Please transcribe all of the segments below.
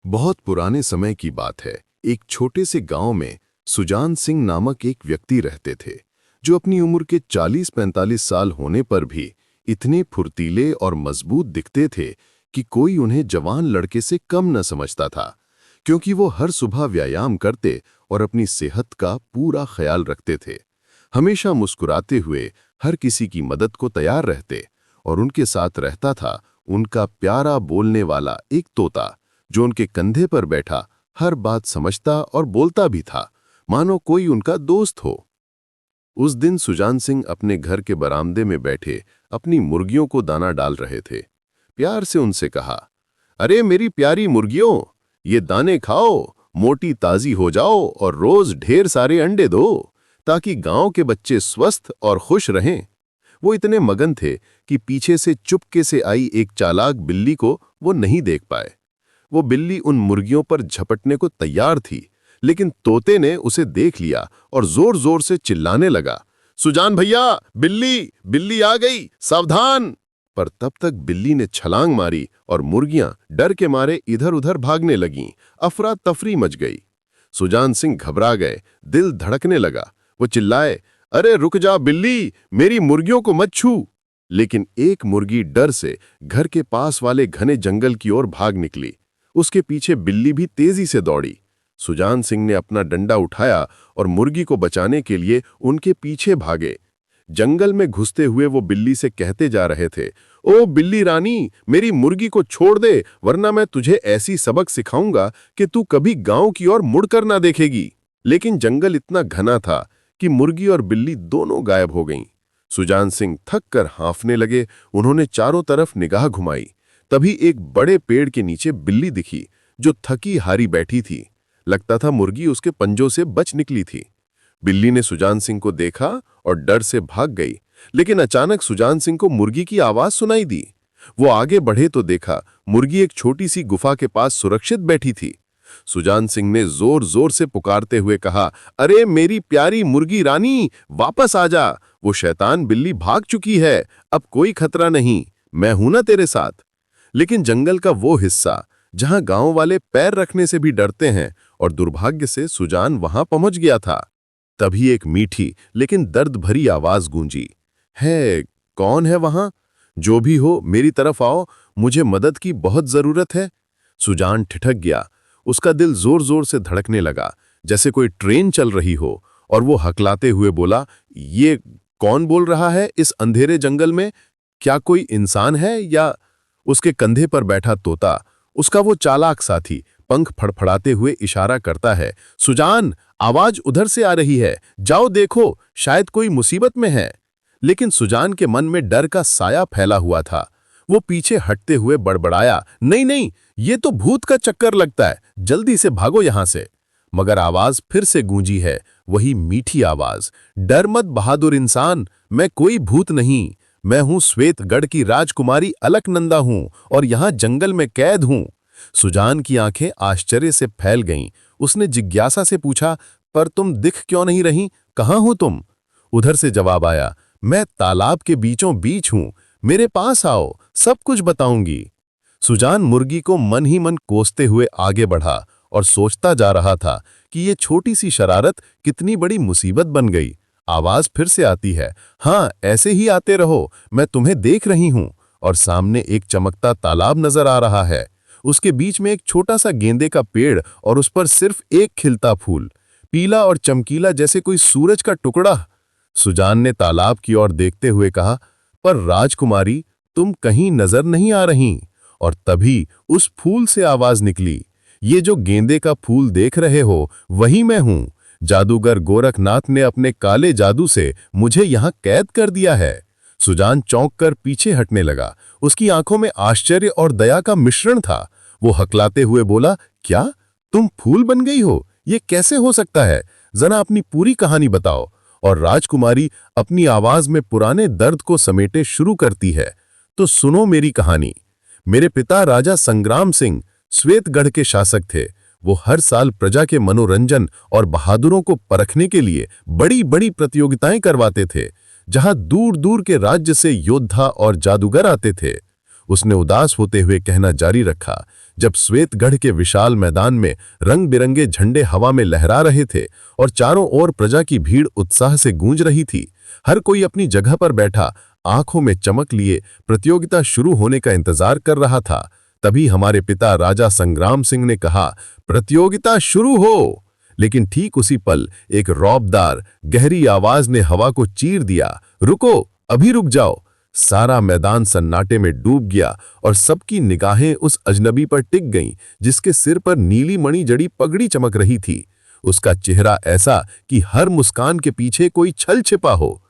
बहुत पुराने समय की बात है। एक छोटे से गांव में सुजान सिंह नामक एक व्यक्ति रहते थे, जो अपनी उम्र के 40-45 साल होने पर भी इतने फुर्तीले और मजबूत दिखते थे कि कोई उन्हें जवान लड़के से कम न समझता था, क्योंकि वो हर सुबह व्यायाम करते और अपनी सेहत का पूरा ख्याल रखते थे। हमेशा मुस्कुराते हुए हर किसी की मदद को तैयार रहते, और उनके साथ रहता था उनका प्यारा बोलने वाला एक तोता, जो उनके कंधे पर बैठा हर बात समझता और बोलता भी था, मानो कोई उनका दोस्त हो। उस दिन सुजान सिंह अपने घर के बरामदे में बैठे अपनी मुर्गियों को दाना डाल रहे थे। प्यार से उनसे कहा, अरे मेरी प्यारी मुर्गियों, ये दाने खाओ, मोटी ताजी हो जाओ और रोज ढेर सारे अंडे दो, ताकि गांव के बच्चे स्वस्थ और खुश रहें। वो इतने मगन थे कि पीछे से चुपके से आई एक चालाक बिल्ली को वो नहीं देख पाए। वो बिल्ली उन मुर्गियों पर झपटने को तैयार थी, लेकिन तोते ने उसे देख लिया और जोर जोर से चिल्लाने लगा, सुजान भैया, बिल्ली बिल्ली आ गई, सावधान। पर तब तक बिल्ली ने छलांग मारी और मुर्गियां डर के मारे इधर उधर भागने लगीं। अफरा तफरी मच गई। सुजान सिंह घबरा गए, दिल धड़कने लगा। वो चिल्लाए, अरे रुक जा बिल्ली, मेरी मुर्गियों को मत छू। लेकिन एक मुर्गी डर से घर के पास वाले घने जंगल की ओर भाग निकली। उसके पीछे बिल्ली भी तेजी से दौड़ी। सुजान सिंह ने अपना डंडा उठाया और मुर्गी को बचाने के लिए उनके पीछे भागे। जंगल में घुसते हुए वो बिल्ली से कहते जा रहे थे, ओ बिल्ली रानी, मेरी मुर्गी को छोड़ दे, वरना मैं तुझे ऐसी सबक सिखाऊंगा कि तू कभी गांव की ओर मुड़कर ना देखेगी। लेकिन जंगल इतना घना था कि मुर्गी और बिल्ली दोनों गायब हो गईं। सुजान सिंह थक कर हाँफने लगे। उन्होंने चारों तरफ निगाह घुमाई। तभी एक बड़े पेड़ के नीचे बिल्ली दिखी, जो थकी हारी बैठी थी। लगता था मुर्गी उसके पंजों से बच निकली थी। बिल्ली ने सुजान सिंह को देखा और डर से भाग गई, लेकिन अचानक सुजान सिंह को मुर्गी की आवाज सुनाई दी। वो आगे बढ़े तो देखा मुर्गी एक छोटी सी गुफा के पास सुरक्षित बैठी थी। सुजान सिंह ने जोर जोर से पुकारते हुए कहा, अरे मेरी प्यारी मुर्गी रानी, वापस आ जा। वो शैतान बिल्ली भाग चुकी है, अब कोई खतरा नहीं, मैं हूं ना तेरे साथ। लेकिन जंगल का वो हिस्सा जहां गांव वाले पैर रखने से भी डरते हैं, और दुर्भाग्य से सुजान वहां पहुंच गया था। तभी एक मीठी लेकिन दर्द भरी आवाज गूंजी, है कौन है वहां? जो भी हो, मेरी तरफ आओ, मुझे मदद की बहुत जरूरत है। सुजान ठिठक गया। उसका दिल जोर जोर से धड़कने लगा, जैसे कोई ट्रेन चल रही हो, और वो हकलाते हुए बोला, ये कौन बोल रहा है इस अंधेरे जंगल में? क्या कोई इंसान है या? उसके कंधे पर बैठा तोता, उसका वो चालाक साथी, पंख फड़फड़ाते हुए इशारा करता है, सुजान, आवाज उधर से आ रही है, जाओ देखो, शायद कोई मुसीबत में है। लेकिन सुजान के मन में डर का साया फैला हुआ था। वो पीछे हटते हुए बड़बड़ाया, नहीं नहीं, ये तो भूत का चक्कर लगता है, जल्दी से भागो यहां से। मगर आवाज फिर से गूंजी है, वही मीठी आवाज, डर मत बहादुर इंसान, मैं कोई भूत नहीं, मैं हूं श्वेतगढ़ की राजकुमारी अलकनंदा हूं, और यहां जंगल में कैद हूं। सुजान की आंखें आश्चर्य से फैल गईं। उसने जिज्ञासा से पूछा, पर तुम दिख क्यों नहीं रही, कहां हो तुम? उधर से जवाब आया, मैं तालाब के बीचों बीच हूं, मेरे पास आओ, सब कुछ बताऊंगी। सुजान मुर्गी को मन ही मन कोसते हुए आगे बढ़ा और सोचता जा रहा था कि ये छोटी सी शरारत कितनी बड़ी मुसीबत बन गई। आवाज फिर से आती है, हाँ ऐसे ही आते रहो, मैं तुम्हें देख रही हूं। और सामने एक चमकता तालाब नजर आ रहा है। उसके बीच में एक छोटा सा गेंदे का पेड़, और उस पर सिर्फ एक खिलता फूल, पीला और चमकीला जैसे कोई सूरज का टुकड़ा। सुजान ने तालाब की ओर देखते हुए कहा, पर राजकुमारी, तुम कहीं नजर नहीं आ रही। और तभी उस फूल से आवाज निकली, ये जो गेंदे का फूल देख रहे हो, वही मैं हूं। जादूगर गोरखनाथ ने अपने काले जादू से मुझे यहां कैद कर दिया है। सुजान चौंक कर पीछे हटने लगा। उसकी आंखों में आश्चर्य और दया का मिश्रण था। वो हकलाते हुए बोला, क्या तुम फूल बन गई हो? ये कैसे हो सकता है? जरा अपनी पूरी कहानी बताओ। और राजकुमारी अपनी आवाज में पुराने दर्द को समेटे शुरू करती है, तो सुनो मेरी कहानी। मेरे पिता राजा संग्राम सिंह श्वेतगढ़ के शासक थे। वो हर साल प्रजा के मनोरंजन और बहादुरों को परखने के लिए बड़ी बड़ी प्रतियोगिताएं करवाते थे, जहां दूर दूर के राज्य से योद्धा और जादूगर आते थे। उसने उदास होते हुए कहना जारी रखा, जब श्वेतगढ़ के विशाल मैदान में रंग बिरंगे झंडे हवा में लहरा रहे थे और चारों ओर प्रजा की भीड़ उत्साह से गूंज रही थी। हर कोई अपनी जगह पर बैठा आंखों में चमक लिए प्रतियोगिता शुरू होने का इंतजार कर रहा था। तभी हमारे पिता राजा संग्राम सिंह ने कहा, प्रतियोगिता शुरू हो। लेकिन ठीक उसी पल एक रौबदार गहरी आवाज ने हवा को चीर दिया, रुको, अभी रुक जाओ। सारा मैदान सन्नाटे में डूब गया और सबकी निगाहें उस अजनबी पर टिक गईं जिसके सिर पर नीली मणि जड़ी पगड़ी चमक रही थी। उसका चेहरा ऐसा कि हर मुस्कान के पीछे कोई छल छिपा हो।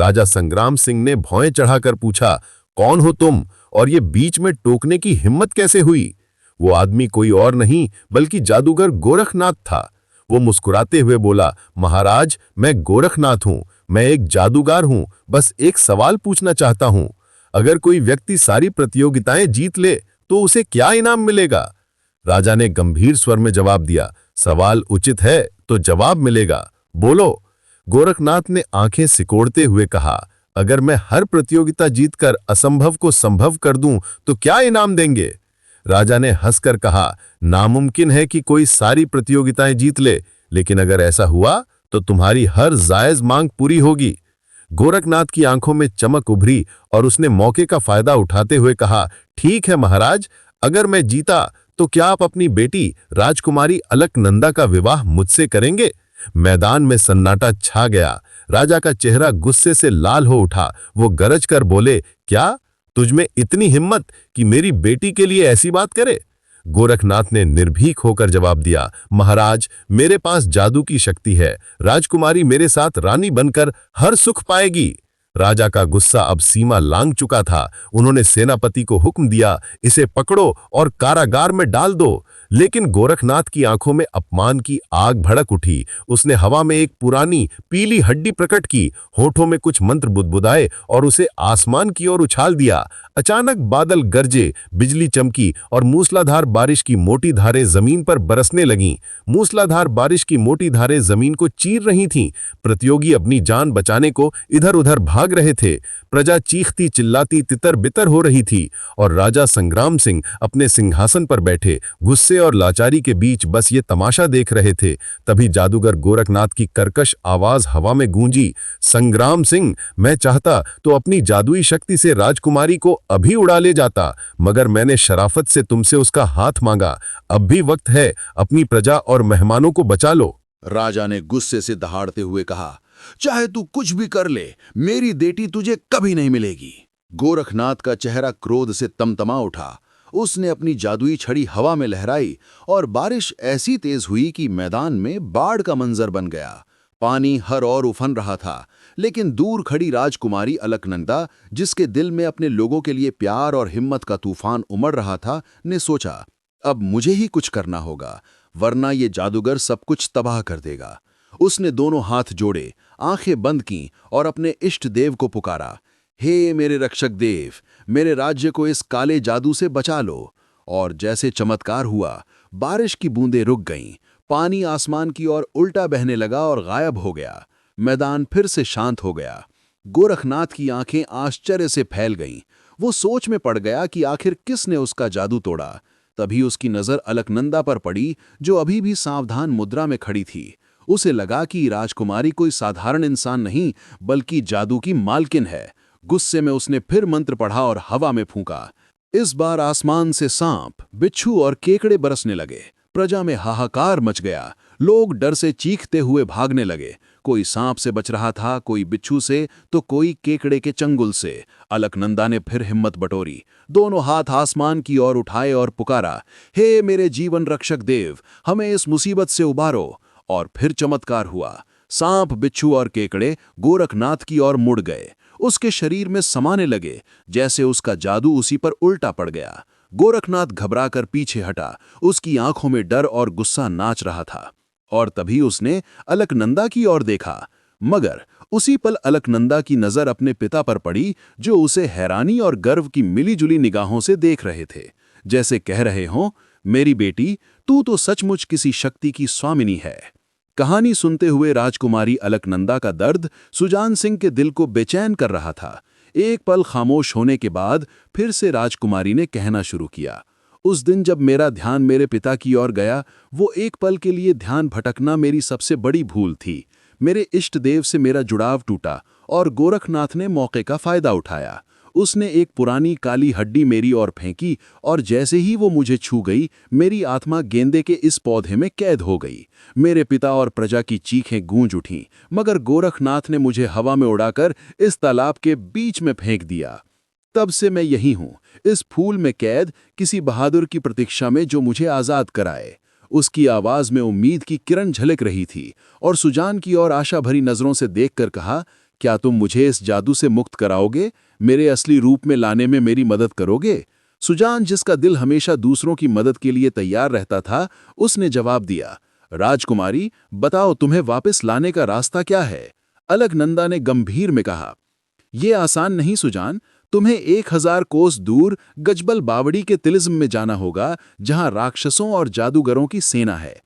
राजा संग्राम सिंह ने भौएं चढ़ाकर पूछा, कौन हो तुम और ये बीच में टोकने की हिम्मत कैसे हुई? वो आदमी कोई और नहीं बल्कि जादूगर गोरखनाथ था। वो मुस्कुराते हुए बोला, महाराज, मैं गोरखनाथ हूं, मैं एक जादूगर हूं, बस एक सवाल पूछना चाहता हूं। अगर कोई व्यक्ति सारी प्रतियोगिताएं जीत ले तो उसे क्या इनाम मिलेगा? राजा ने गंभीर स्वर में जवाब दिया, सवाल उचित है तो जवाब मिलेगा, बोलो। गोरखनाथ ने आंखें सिकोड़ते हुए कहा, अगर मैं हर प्रतियोगिता जीतकर असंभव को संभव कर दूं तो क्या इनाम देंगे? राजा ने हंसकर कहा, नामुमकिन है कि कोई सारी प्रतियोगिताएं जीत ले, लेकिन अगर ऐसा हुआ तो तुम्हारी हर जायज मांग पूरी होगी। गोरखनाथ की आंखों में चमक उभरी और उसने मौके का फायदा उठाते हुए कहा, ठीक है महाराज, अगर मैं जीता तो क्या आप अपनी बेटी राजकुमारी अलकनंदा का विवाह मुझसे करेंगे? मैदान में सन्नाटा छा गया। राजा का चेहरा गुस्से से लाल हो उठा। वो गरज कर बोले, क्या तुझमें इतनी हिम्मत कि मेरी बेटी के लिए ऐसी बात करे? गोरखनाथ ने निर्भीक होकर जवाब दिया, महाराज, मेरे पास जादू की शक्ति है, राजकुमारी मेरे साथ रानी बनकर हर सुख पाएगी। राजा का गुस्सा अब सीमा लांघ चुका था। उन्होंने सेनापति को हुक्म दिया, इसे पकड़ो और कारागार में डाल दो। लेकिन गोरखनाथ की आंखों में अपमान की आग भड़क उठी। उसने हवा में एक पुरानी पीली हड्डी प्रकट की, होठों में कुछ मंत्र बुदबुदाए और उसे आसमान की ओर उछाल दिया। अचानक बादल गरजे, बिजली चमकी और मूसलाधार बारिश की मोटी धारें जमीन पर बरसने लगीं। मूसलाधार बारिश की मोटी धारें जमीन को चीर रही थीं। प्रतियोगी अपनी जान बचाने को इधर-उधर भाग रहे थे। प्रजा चीखती चिल्लाती तितर-बितर हो रही थी और राजा संग्राम सिंह अपने सिंहासन पर बैठे गुस्से और लाचारी के बीच बस ये तमाशा देख रहे थे। तभी जादूगर गोरखनाथ की कर्कश आवाज हवा में गूंजी, संग्राम सिंह, मैं चाहता तो अपनी जादुई शक्ति से राजकुमारी को अभी उड़ा ले जाता, मगर मैंने शराफत से तुमसे उसका हाथ मांगा। अब भी वक्त है, अपनी प्रजा और मेहमानों को बचा लो। राजा ने गुस्से से दहाड़ते हुए कहा, चाहे तू कुछ भी कर ले, मेरी बेटी तुझे कभी नहीं मिलेगी। गोरखनाथ का चेहरा क्रोध से तमतमा उठा। उसने अपनी जादुई छड़ी हवा में लहराई और बारिश ऐसी तेज हुई कि मैदान में बाढ़ का मंजर बन गया। पानी हर ओर उफन रहा था, लेकिन दूर खड़ी राजकुमारी अलकनंदा, जिसके दिल में अपने लोगों के लिए प्यार और हिम्मत का तूफान उमड़ रहा था, ने सोचा, अब मुझे ही कुछ करना होगा, वरना ये जादूगर सब कुछ तबाह कर देगा। उसने दोनों हाथ जोड़े, आंखें बंद कीं और अपने इष्ट देव को पुकारा, हे मेरे रक्षक देव, मेरे राज्य को इस काले जादू से बचा लो। और जैसे चमत्कार हुआ, बारिश की बूंदें रुक गईं, पानी आसमान की ओर उल्टा बहने लगा और गायब हो गया। मैदान फिर से शांत हो गया। गोरखनाथ की आंखें आश्चर्य से फैल गईं। वो सोच में पड़ गया कि आखिर किसने उसका जादू तोड़ा। तभी उसकी नजर अलकनंदा पर पड़ी, जो अभी भी सावधान मुद्रा में खड़ी थी। उसे लगा कि राजकुमारी कोई साधारण इंसान नहीं, बल्कि जादू की मालकिन है। गुस्से में उसने फिर मंत्र पढ़ा और हवा में फूंका। इस बार आसमान से सांप, बिच्छू और केकड़े बरसने लगे। प्रजा में हाहाकार मच गया। लोग डर से चीखते हुए भागने लगे। कोई सांप से बच रहा था, कोई बिच्छू से, तो कोई केकड़े के चंगुल से। अलकनंदा ने फिर हिम्मत बटोरी, दोनों हाथ आसमान की ओर उठाए और पुकारा, हे मेरे जीवन रक्षक देव, हमें इस मुसीबत से उबारो। और फिर चमत्कार हुआ। सांप, बिच्छू और केकड़े गोरखनाथ की ओर मुड़ गए। उसके शरीर में समाने लगे, जैसे उसका जादू उसी पर उल्टा पड़ गया। गोरखनाथ घबराकर पीछे हटा। उसकी आंखों में डर और गुस्सा नाच रहा था। और तभी उसने अलकनंदा की ओर देखा, मगर उसी पल अलकनंदा की नजर अपने पिता पर पड़ी, जो उसे हैरानी और गर्व की मिलीजुली निगाहों से देख रहे थे, जैसे कह रहे हों, मेरी बेटी, तू तो सचमुच किसी शक्ति की स्वामिनी है। कहानी सुनते हुए राजकुमारी अलकनंदा का दर्द सुजान सिंह के दिल को बेचैन कर रहा था। एक पल खामोश होने के बाद फिर से राजकुमारी ने कहना शुरू किया, उस दिन जब मेरा ध्यान मेरे पिता की ओर गया, वो एक पल के लिए ध्यान भटकना मेरी सबसे बड़ी भूल थी। मेरे इष्ट देव से मेरा जुड़ाव टूटा और गोरखनाथ ने मौके का फायदा उठाया। उसने एक पुरानी काली हड्डी मेरी ओर फेंकी और जैसे ही वो मुझे छू गई, मेरी आत्मा गेंदे के इस पौधे में कैद हो गई। मेरे पिता और प्रजा की चीखें गूंज उठीं, मगर गोरखनाथ ने मुझे हवा में उड़ाकर इस तालाब के बीच में फेंक दिया। तब से मैं यही हूँ, इस फूल में कैद, किसी बहादुर की प्रतीक्षा में जो मुझे आजाद कराए। उसकी आवाज में उम्मीद की किरण झलक रही थी और सुजान की ओर आशा भरी नजरों से देखकर कहा, क्या तुम मुझे इस जादू से मुक्त कराओगे? मेरे असली रूप में लाने में मेरी मदद करोगे? सुजान, जिसका दिल हमेशा दूसरों की मदद के लिए तैयार रहता था, उसने जवाब दिया, राजकुमारी, बताओ तुम्हें वापस लाने का रास्ता क्या है? अलकनंदा ने गंभीर में कहा, यह आसान नहीं सुजान। तुम्हें 1000 कोस दूर गजबल बावड़ी के तिलिस्म में जाना होगा, जहां राक्षसों और जादूगरों की सेना है।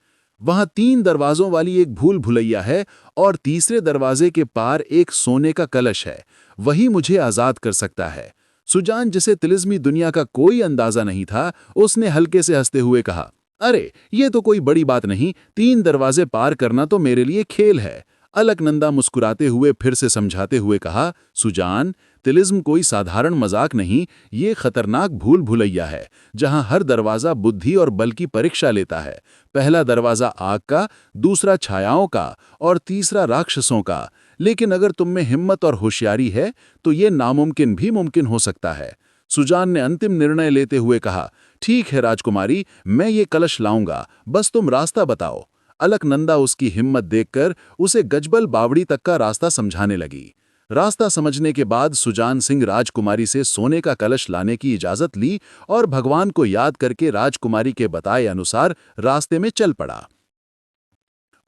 वहां 3 दरवाजों वाली एक भूल भुलैया है और तीसरे दरवाजे के पार एक सोने का कलश है। वही मुझे आजाद कर सकता है। सुजान, जिसे तिलिस्मी दुनिया का कोई अंदाजा नहीं था, उसने हल्के से हंसते हुए कहा, अरे ये तो कोई बड़ी बात नहीं, 3 दरवाजे पार करना तो मेरे लिए खेल है। अलकनंदा मुस्कुराते हुए फिर से समझाते हुए कहा, सुजान, तिलिस्म कोई साधारण मजाक नहीं, ये खतरनाक भूल भुलैया है, जहां हर दरवाजा बुद्धि और बल की परीक्षा लेता है। पहला दरवाजा आग का, दूसरा छायाओं का और तीसरा राक्षसों का। लेकिन अगर तुम में हिम्मत और होशियारी है तो ये नामुमकिन भी मुमकिन हो सकता है। सुजान ने अंतिम निर्णय लेते हुए कहा, ठीक है राजकुमारी, मैं ये कलश लाऊंगा, बस तुम रास्ता बताओ। अलकनंदा उसकी हिम्मत देखकर उसे गजबल बावड़ी तक का रास्ता समझाने लगी। रास्ता समझने के बाद सुजान सिंह राजकुमारी से सोने का कलश लाने की इजाजत ली और भगवान को याद करके राजकुमारी के बताए अनुसार रास्ते में चल पड़ा।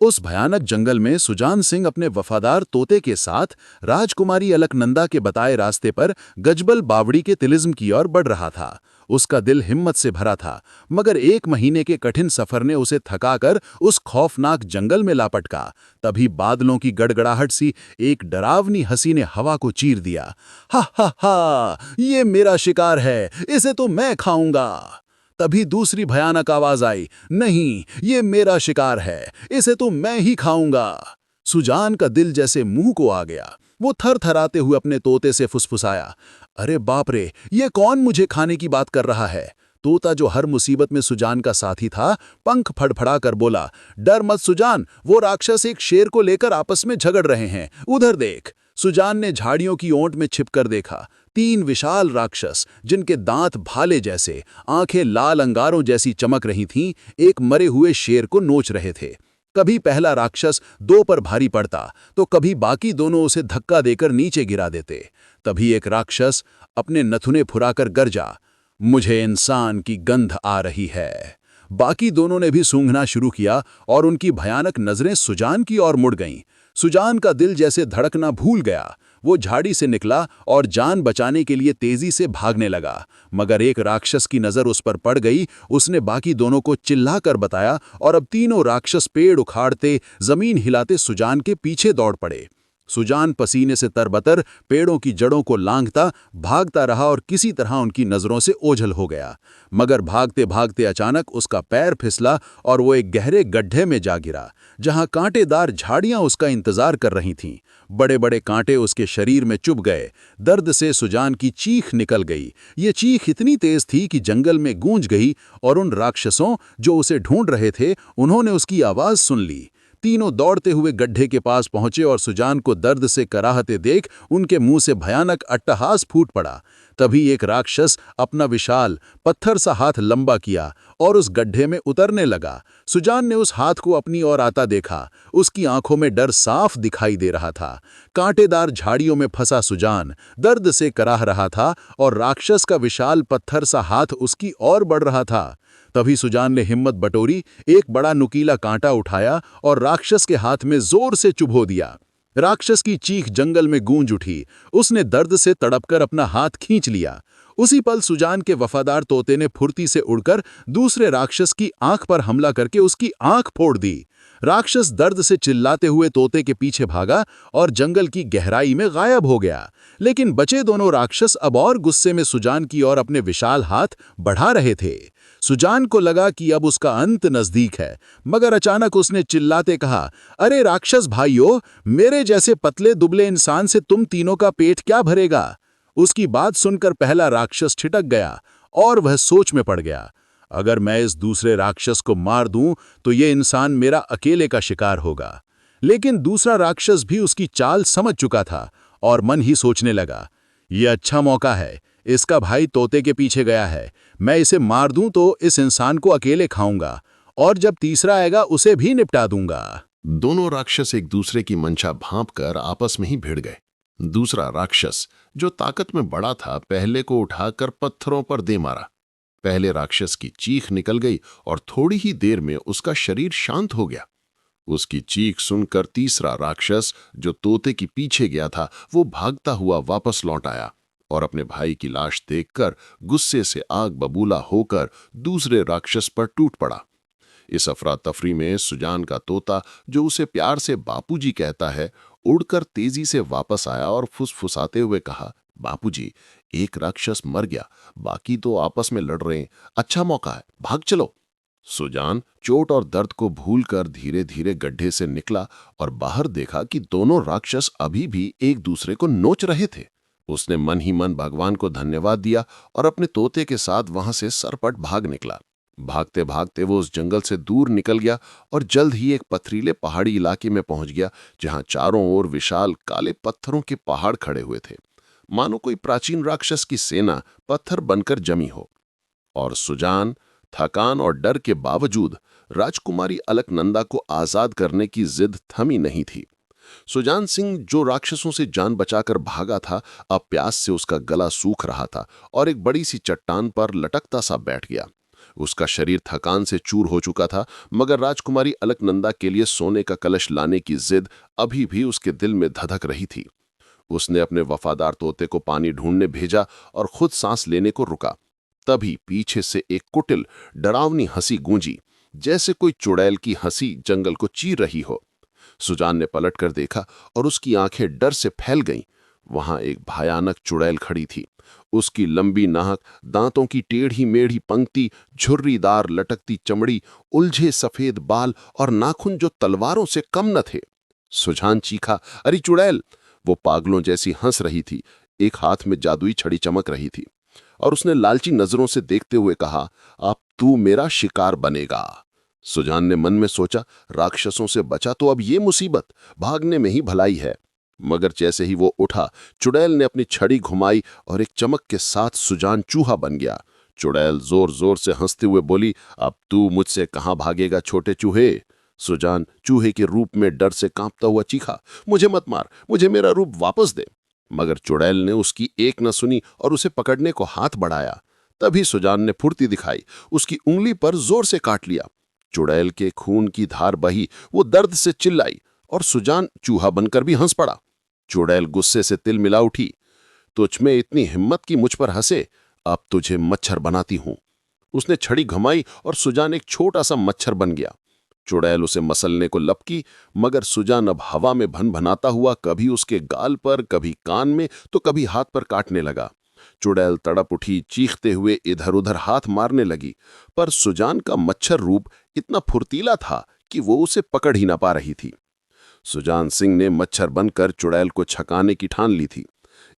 उस भयानक जंगल में सुजान सिंह अपने वफादार तोते के साथ राजकुमारी अलकनंदा के बताए रास्ते पर गजबल बावड़ी के तिलिस्म की ओर बढ़ रहा था। उसका दिल हिम्मत से भरा था, मगर 1 महीने के कठिन सफर ने उसे थकाकर उस खौफनाक जंगल में लापटका। तभी बादलों की गड़गड़ाहट सी एक डरावनी हंसी ने हवा को चीर दिया। हा हा हा, ये मेरा शिकार है, इसे तो मैं खाऊंगा। तभी दूसरी भयानक आवाज आई, नहीं, ये मेरा शिकार है, इसे तो मैं ही खाऊंगा। सुजान का दिल जैसे मुंह को आ गया। वो थरथराते हुए अपने तोते से फुसफुसाया, अरे बाप रे, ये कौन मुझे खाने की बात कर रहा है? तोता, जो हर मुसीबत में सुजान का साथी था, पंख फड़फड़ा कर बोला, डर मत सुजान, वो राक्षस एक शेर को लेकर आपस में झगड़ रहे हैं, उधर देख। सुजान ने झाड़ियों की ओंट में छिपकर देखा। 3 विशाल राक्षस, जिनके दांत भाले जैसे, आंखें लाल अंगारों जैसी चमक रही थीं, एक मरे हुए शेर को नोच रहे थे। कभी पहला राक्षस 2 पर भारी पड़ता तो कभी बाकी दोनों उसे धक्का देकर नीचे गिरा देते। तभी एक राक्षस अपने नथुने फुराकर गरजा, मुझे इंसान की गंध आ रही है। बाकी दोनों ने भी सूंघना शुरू किया और उनकी भयानक नजरें सुजान की ओर मुड़ गईं। सुजान का दिल जैसे धड़कना भूल गया। वो झाड़ी से निकला और जान बचाने के लिए तेजी से भागने लगा, मगर एक राक्षस की नजर उस पर पड़ गई। उसने बाकी दोनों को चिल्लाकर बताया और अब तीनों राक्षस पेड़ उखाड़ते, जमीन हिलाते सुजान के पीछे दौड़ पड़े। सुजान पसीने से तरबतर पेड़ों की जड़ों को लांघता भागता रहा और किसी तरह उनकी नजरों से ओझल हो गया। मगर भागते भागते अचानक उसका पैर फिसला और वो एक गहरे गड्ढे में जा गिरा, जहां कांटेदार झाड़ियां उसका इंतजार कर रही थीं। बड़े बड़े कांटे उसके शरीर में चुभ गए। दर्द से सुजान की चीख निकल गई। ये चीख इतनी तेज थी कि जंगल में गूंज गई और उन राक्षसों जो उसे ढूंढ रहे थे, उन्होंने उसकी आवाज सुन ली। तीनों दौड़ते हुए गड्ढे के पास पहुंचे और सुजान को दर्द से कराहते देख उनके मुंह से भयानक अट्टहास फूट पड़ा। तभी एक राक्षस अपना विशाल पत्थर सा हाथ लंबा किया और उस गड्ढे में उतरने लगा। सुजान ने उस हाथ को अपनी ओर आता देखा। उसकी आंखों में डर साफ दिखाई दे रहा था। कांटेदार झाड़ियों में फंसा सुजान दर्द से कराह रहा था और राक्षस का विशाल पत्थर सा हाथ उसकी ओर बढ़ रहा था। तभी सुजान ने हिम्मत बटोरी, एक बड़ा नुकीला कांटा उठाया और राक्षस के हाथ में जोर से चुभो दिया। राक्षस की चीख जंगल में गूंज उठी। उसने दर्द से तड़पकर अपना हाथ खींच लिया। उसी पल सुजान के वफादार तोते ने फुर्ती से उड़कर दूसरे राक्षस की आंख पर हमला करके उसकी आंख फोड़ दी। राक्षस दर्द से चिल्लाते हुए तोते के पीछे भागा और जंगल की गहराई में गायब हो गया। लेकिन बचे दोनों राक्षस अब और गुस्से में सुजान की ओर अपने विशाल हाथ बढ़ा रहे थे। सुजान को लगा कि अब उसका अंत नजदीक है, मगर अचानक उसने चिल्लाते कहा, अरे राक्षस भाइयों, मेरे जैसे पतले दुबले इंसान से तुम तीनों का पेट क्या भरेगा। उसकी बात सुनकर पहला राक्षस ठिठक गया और वह सोच में पड़ गया, अगर मैं इस दूसरे राक्षस को मार दूं तो ये इंसान मेरा अकेले का शिकार होगा। लेकिन दूसरा राक्षस भी उसकी चाल समझ चुका था और मन ही सोचने लगा, ये अच्छा मौका है, इसका भाई तोते के पीछे गया है, मैं इसे मार दूं तो इस इंसान को अकेले खाऊंगा और जब तीसरा आएगा उसे भी निपटा दूंगा। दोनों राक्षस एक दूसरे की मंशा भांपकर आपस में ही भिड़ गए। दूसरा राक्षस, जो ताकत में बड़ा था, पहले को उठाकर पत्थरों पर दे मारा। पहले राक्षस की चीख निकल गई और थोड़ी ही देर में उसका शरीर शांत हो गया। उसकी चीख सुनकर तीसरा राक्षस, जो तोते के पीछे गया था, वो भागता हुआ वापस लौट आया और अपने भाई की लाश देखकर गुस्से से आग बबूला होकर दूसरे राक्षस पर टूट पड़ा। इस अफरा तफरी में सुजान का तोता, जो उसे प्यार से बापूजी कहता है, उड़कर तेजी से वापस आया और फुसफुसाते हुए कहा, बापूजी, एक राक्षस मर गया, बाकी तो आपस में लड़ रहे हैं, अच्छा मौका है, भाग चलो। सुजान चोट और दर्द को भूलकर धीरे धीरे गड्ढे से निकला और बाहर देखा कि दोनों राक्षस अभी भी एक दूसरे को नोच रहे थे। उसने मन ही मन भगवान को धन्यवाद दिया और अपने तोते के साथ वहां से सरपट भाग निकला। भागते भागते वो उस जंगल से दूर निकल गया और जल्द ही एक पथरीले पहाड़ी इलाके में पहुंच गया, जहां चारों ओर विशाल काले पत्थरों के पहाड़ खड़े हुए थे, मानो कोई प्राचीन राक्षस की सेना पत्थर बनकर जमी हो। और सुजान थकान और डर के बावजूद राजकुमारी अलकनंदा को आजाद करने की जिद थमी नहीं थी। सुजान सिंह, जो राक्षसों से जान बचाकर भागा था, अब प्यास से उसका गला सूख रहा था और एक बड़ी सी चट्टान पर लटकता सा बैठ गया। उसका शरीर थकान से चूर हो चुका था, मगर राजकुमारी अलकनंदा के लिए सोने का कलश लाने की जिद अभी भी उसके दिल में धधक रही थी। उसने अपने वफादार तोते को पानी ढूंढने भेजा और खुद सांस लेने को रुका। तभी पीछे से एक कुटिल, डरावनी हंसी गूंजी, जैसे कोई चुड़ैल की हंसी जंगल को चीर रही हो। सुजान ने पलटकर देखा और उसकी आंखें डर से फैल गईं। वहां एक भयानक चुड़ैल खड़ी थी। उसकी लंबी नाक, दांतों की टेढ़ी मेढ़ी पंक्ति, झुर्रीदार लटकती चमड़ी, उलझे सफेद बाल और नाखून जो तलवारों से कम न थे। सुजान चीखा, अरे चुड़ैल! वो पागलों जैसी हंस रही थी। एक हाथ में जादुई छड़ी चमक रही थी और उसने लालची नजरों से देखते हुए कहा, अब तू मेरा शिकार बनेगा। सुजान ने मन में सोचा, राक्षसों से बचा तो अब ये मुसीबत, भागने में ही भलाई है। मगर जैसे ही वो उठा, चुड़ैल ने अपनी छड़ी घुमाई और एक चमक के साथ सुजान चूहा बन गया। चुड़ैल जोर जोर से हंसते हुए बोली, अब तू मुझसे कहां भागेगा छोटे चूहे। सुजान चूहे के रूप में डर से कांपता हुआ चीखा, मुझे मत मार, मुझे मेरा रूप वापस दे। मगर चुड़ैल ने उसकी एक न सुनी और उसे पकड़ने को हाथ बढ़ाया। तभी सुजान ने फुर्ती दिखाई, उसकी उंगली पर जोर से काट लिया। चुड़ैल के खून की धार बही, वो दर्द से चिल्लाई और सुजान चूहा बनकर भी हंस पड़ा। चुड़ैल गुस्से से तिल मिला उठी, तुझ में इतनी हिम्मत की मुझ पर हंसे, अब तुझे मच्छर बनाती हूं। उसने छड़ी घुमाई और सुजान एक छोटा सा मच्छर बन गया। चुड़ैल उसे मसलने को लपकी, मगर सुजान अब हवा में भनभनाता हुआ कभी उसके गाल पर, कभी कान में, तो कभी हाथ पर काटने लगा। चुड़ैल तड़प उठी, चीखते हुए इधर उधर हाथ मारने लगी, पर सुजान का मच्छर रूप इतना फुर्तीला था कि वो उसे पकड़ ही ना पा रही थी। सुजान सिंह ने मच्छर बनकर चुड़ैल को छकाने की ठान ली थी।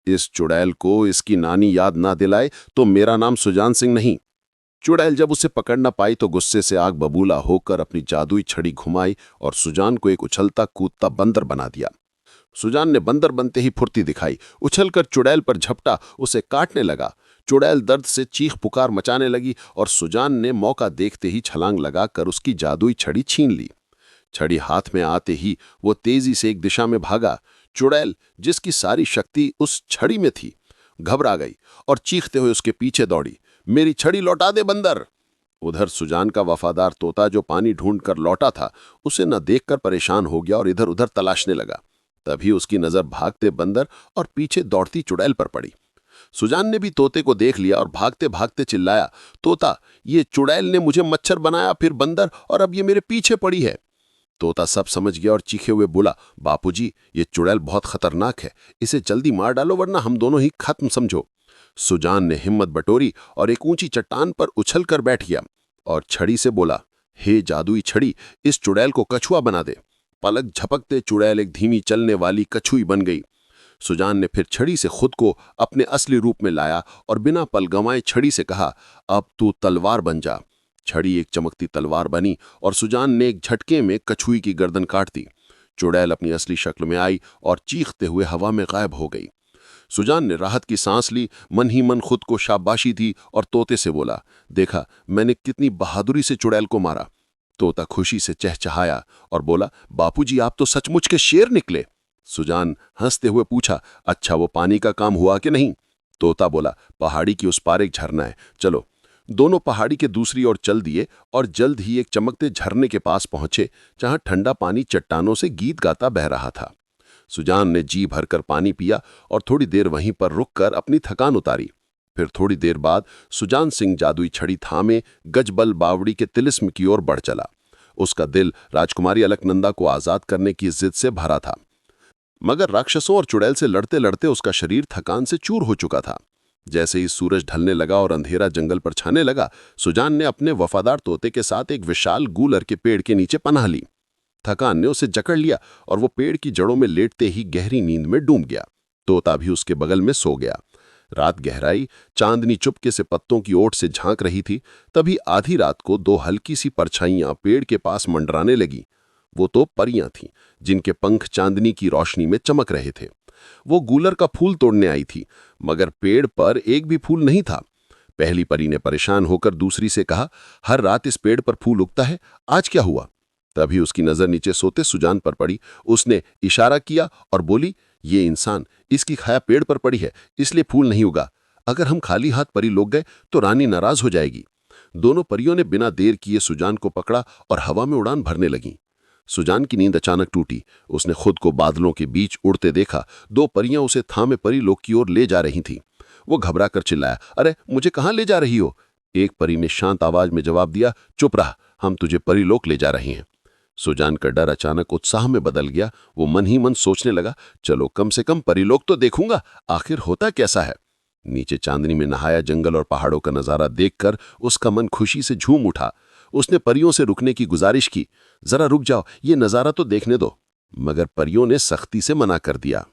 इस चुड़ैल को इसकी नानी याद ना दिलाए तो मेरा नाम सुजान सिंह नहीं। चुड़ैल जब उसे पकड़ न पाई तो गुस्से से आग बबूला होकर अपनी जादुई छड़ी घुमाई और सुजान को एक उछलता कूदता बंदर बना दिया। सुजान ने बंदर बनते ही फुर्ती दिखाई, उछलकर चुड़ैल पर झपटा, उसे काटने लगा। चुड़ैल दर्द से चीख पुकार मचाने लगी और सुजान ने मौका देखते ही छलांग लगाकर उसकी जादुई छड़ी छीन ली। छड़ी हाथ में आते ही वो तेजी से एक दिशा में भागा। चुड़ैल, जिसकी सारी शक्ति उस छड़ी में थी, घबरा गई और चीखते हुए उसके पीछे दौड़ी, मेरी छड़ी लौटा दे बंदर। उधर सुजान का वफादार तोता, जो पानी ढूंढकर लौटा था, उसे न देखकर परेशान हो गया और इधर उधर तलाशने लगा। तभी उसकी नजर भागते बंदर और पीछे दौड़ती चुड़ैल पर पड़ी। सुजान ने भी तोते को देख लिया और भागते भागते चिल्लाया, तोता, ये चुड़ैल ने मुझे मच्छर बनाया, फिर बंदर, और अब ये मेरे पीछे पड़ी है। तोता सब समझ गया और चीखे हुए बोला, बापूजी, ये चुड़ैल बहुत खतरनाक है, इसे जल्दी मार डालो वरना हम दोनों ही खत्म समझो। सुजान ने हिम्मत बटोरी और एक ऊंची चट्टान पर उछलकर बैठ गया। और छड़ी से बोला, हे जादुई छड़ी, इस चुड़ैल को कछुआ बना दे। पलक झपकते चुड़ैल एक धीमी चलने वाली कछुई बन गई। सुजान ने फिर छड़ी से खुद को अपने असली रूप में लाया और बिना पल गंवाए छड़ी से कहा, अब तू तलवार बन जा। छड़ी एक चमकती तलवार बनी और सुजान ने एक झटके में कछुई की गर्दन काट दी। चुड़ैल अपनी असली शक्ल में आई और चीखते हुए हवा में गायब हो गई। सुजान ने राहत की सांस ली, मन ही मन खुद को शाबाशी दी और तोते से बोला, देखा मैंने कितनी बहादुरी से चुड़ैल को मारा। तोता खुशी से चहचहाया और बोला, बापूजी आप तो सचमुच के शेर निकले। सुजान हंसते हुए पूछा, अच्छा वो पानी का काम हुआ कि नहीं? तोता बोला, पहाड़ी की उस पार एक झरना है, चलो। दोनों पहाड़ी के दूसरी ओर चल दिए और जल्द ही एक चमकते झरने के पास पहुंचे, जहां ठंडा पानी चट्टानों से गीत गाता बह रहा था। सुजान ने जी भरकर पानी पिया और थोड़ी देर वहीं पर रुककर अपनी थकान उतारी। फिर थोड़ी देर बाद सुजान सिंह जादुई छड़ी थामे गजबल बावड़ी के तिलिस्म की ओर बढ़ चला। उसका दिल राजकुमारी अलकनंदा को आजाद करने की जिद से भरा था, मगर राक्षसों और चुड़ैल से लड़ते लड़ते उसका शरीर थकान से चूर हो चुका था। जैसे ही सूरज ढलने लगा और अंधेरा जंगल पर छाने लगा, सुजान ने अपने वफादार तोते के साथ एक विशाल गूलर के पेड़ के नीचे पनाह ली। थकान ने उसे जकड़ लिया और वो पेड़ की जड़ों में लेटते ही गहरी नींद में डूब गया। तोता भी उसके बगल में सो गया। रात गहराई, चांदनी चुपके से पत्तों की ओट से झांक रही थी। तभी आधी रात को दो हल्की सी परछाइयां पेड़ के पास मंडराने लगी। वो तो परियां थीं, जिनके पंख चांदनी की रोशनी में चमक रहे थे। वो गूलर का फूल तोड़ने आई थी, मगर पेड़ पर एक भी फूल नहीं था। पहली परी ने परेशान होकर दूसरी से कहा, हर रात इस पेड़ पर फूल उगता है, आज क्या हुआ? तभी उसकी नजर नीचे सोते सुजान पर पड़ी। उसने इशारा किया और बोली, ये इंसान, इसकी खाया पेड़ पर पड़ी है, इसलिए फूल नहीं उगा। अगर हम खाली हाथ परी लोग गए तो रानी नाराज हो जाएगी। दोनों परियों ने बिना देर किए सुजान को पकड़ा और हवा में उड़ान भरने लगीं। सुजान की नींद अचानक टूटी। उसने खुद को बादलों के बीच उड़ते देखा। दो परियां उसे थामे परी लोग की ओर ले जा रही थीं। वो घबरा कर चिल्लाया, अरे मुझे कहाँ ले जा रही हो? एक परी ने शांत आवाज में जवाब दिया, चुप रहा, हम तुझे परी लोक ले जा रहे हैं। सुजान का डर अचानक उत्साह में बदल गया। वो मन ही मन सोचने लगा, चलो कम से कम परिलोक तो देखूंगा, आखिर होता कैसा है। नीचे चांदनी में नहाया जंगल और पहाड़ों का नजारा देखकर उसका मन खुशी से झूम उठा। उसने परियों से रुकने की गुजारिश की, जरा रुक जाओ, ये नजारा तो देखने दो। मगर परियों ने सख्ती से मना कर दिया।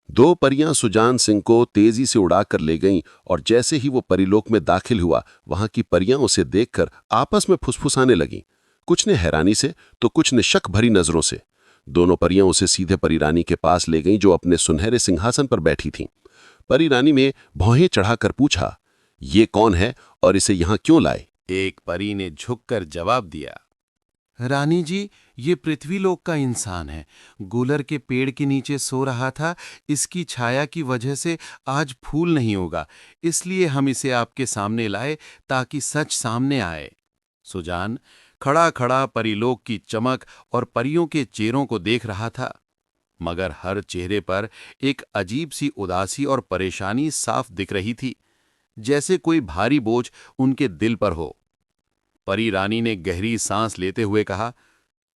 दो परियां सुजान सिंह को तेजी से उड़ाकर ले गईं और जैसे ही वो परिलोक में दाखिल हुआ, वहां की परियां उसे देखकर आपस में फुसफुसाने लगीं। कुछ ने हैरानी से तो कुछ ने शक भरी नजरों से। दोनों परियां उसे सीधे परी रानी के पास ले गईं, जो अपने सुनहरे सिंहासन पर बैठी थीं। परी रानी में भौहें चढ़ाकर पूछा, ये कौन है और इसे यहां क्यों लाए? एक परी ने झुककर जवाब दिया, रानी जी, ये पृथ्वीलोक का इंसान है। गूलर के पेड़ के नीचे सो रहा था, इसकी छाया की वजह से आज फूल नहीं होगा, इसलिए हम इसे आपके सामने लाए ताकि सच सामने आए। सुजान खड़ा खड़ा परीलोक की चमक और परियों के चेहरों को देख रहा था, मगर हर चेहरे पर एक अजीब सी उदासी और परेशानी साफ दिख रही थी, जैसे कोई भारी बोझ उनके दिल पर हो। परी रानी ने गहरी सांस लेते हुए कहा,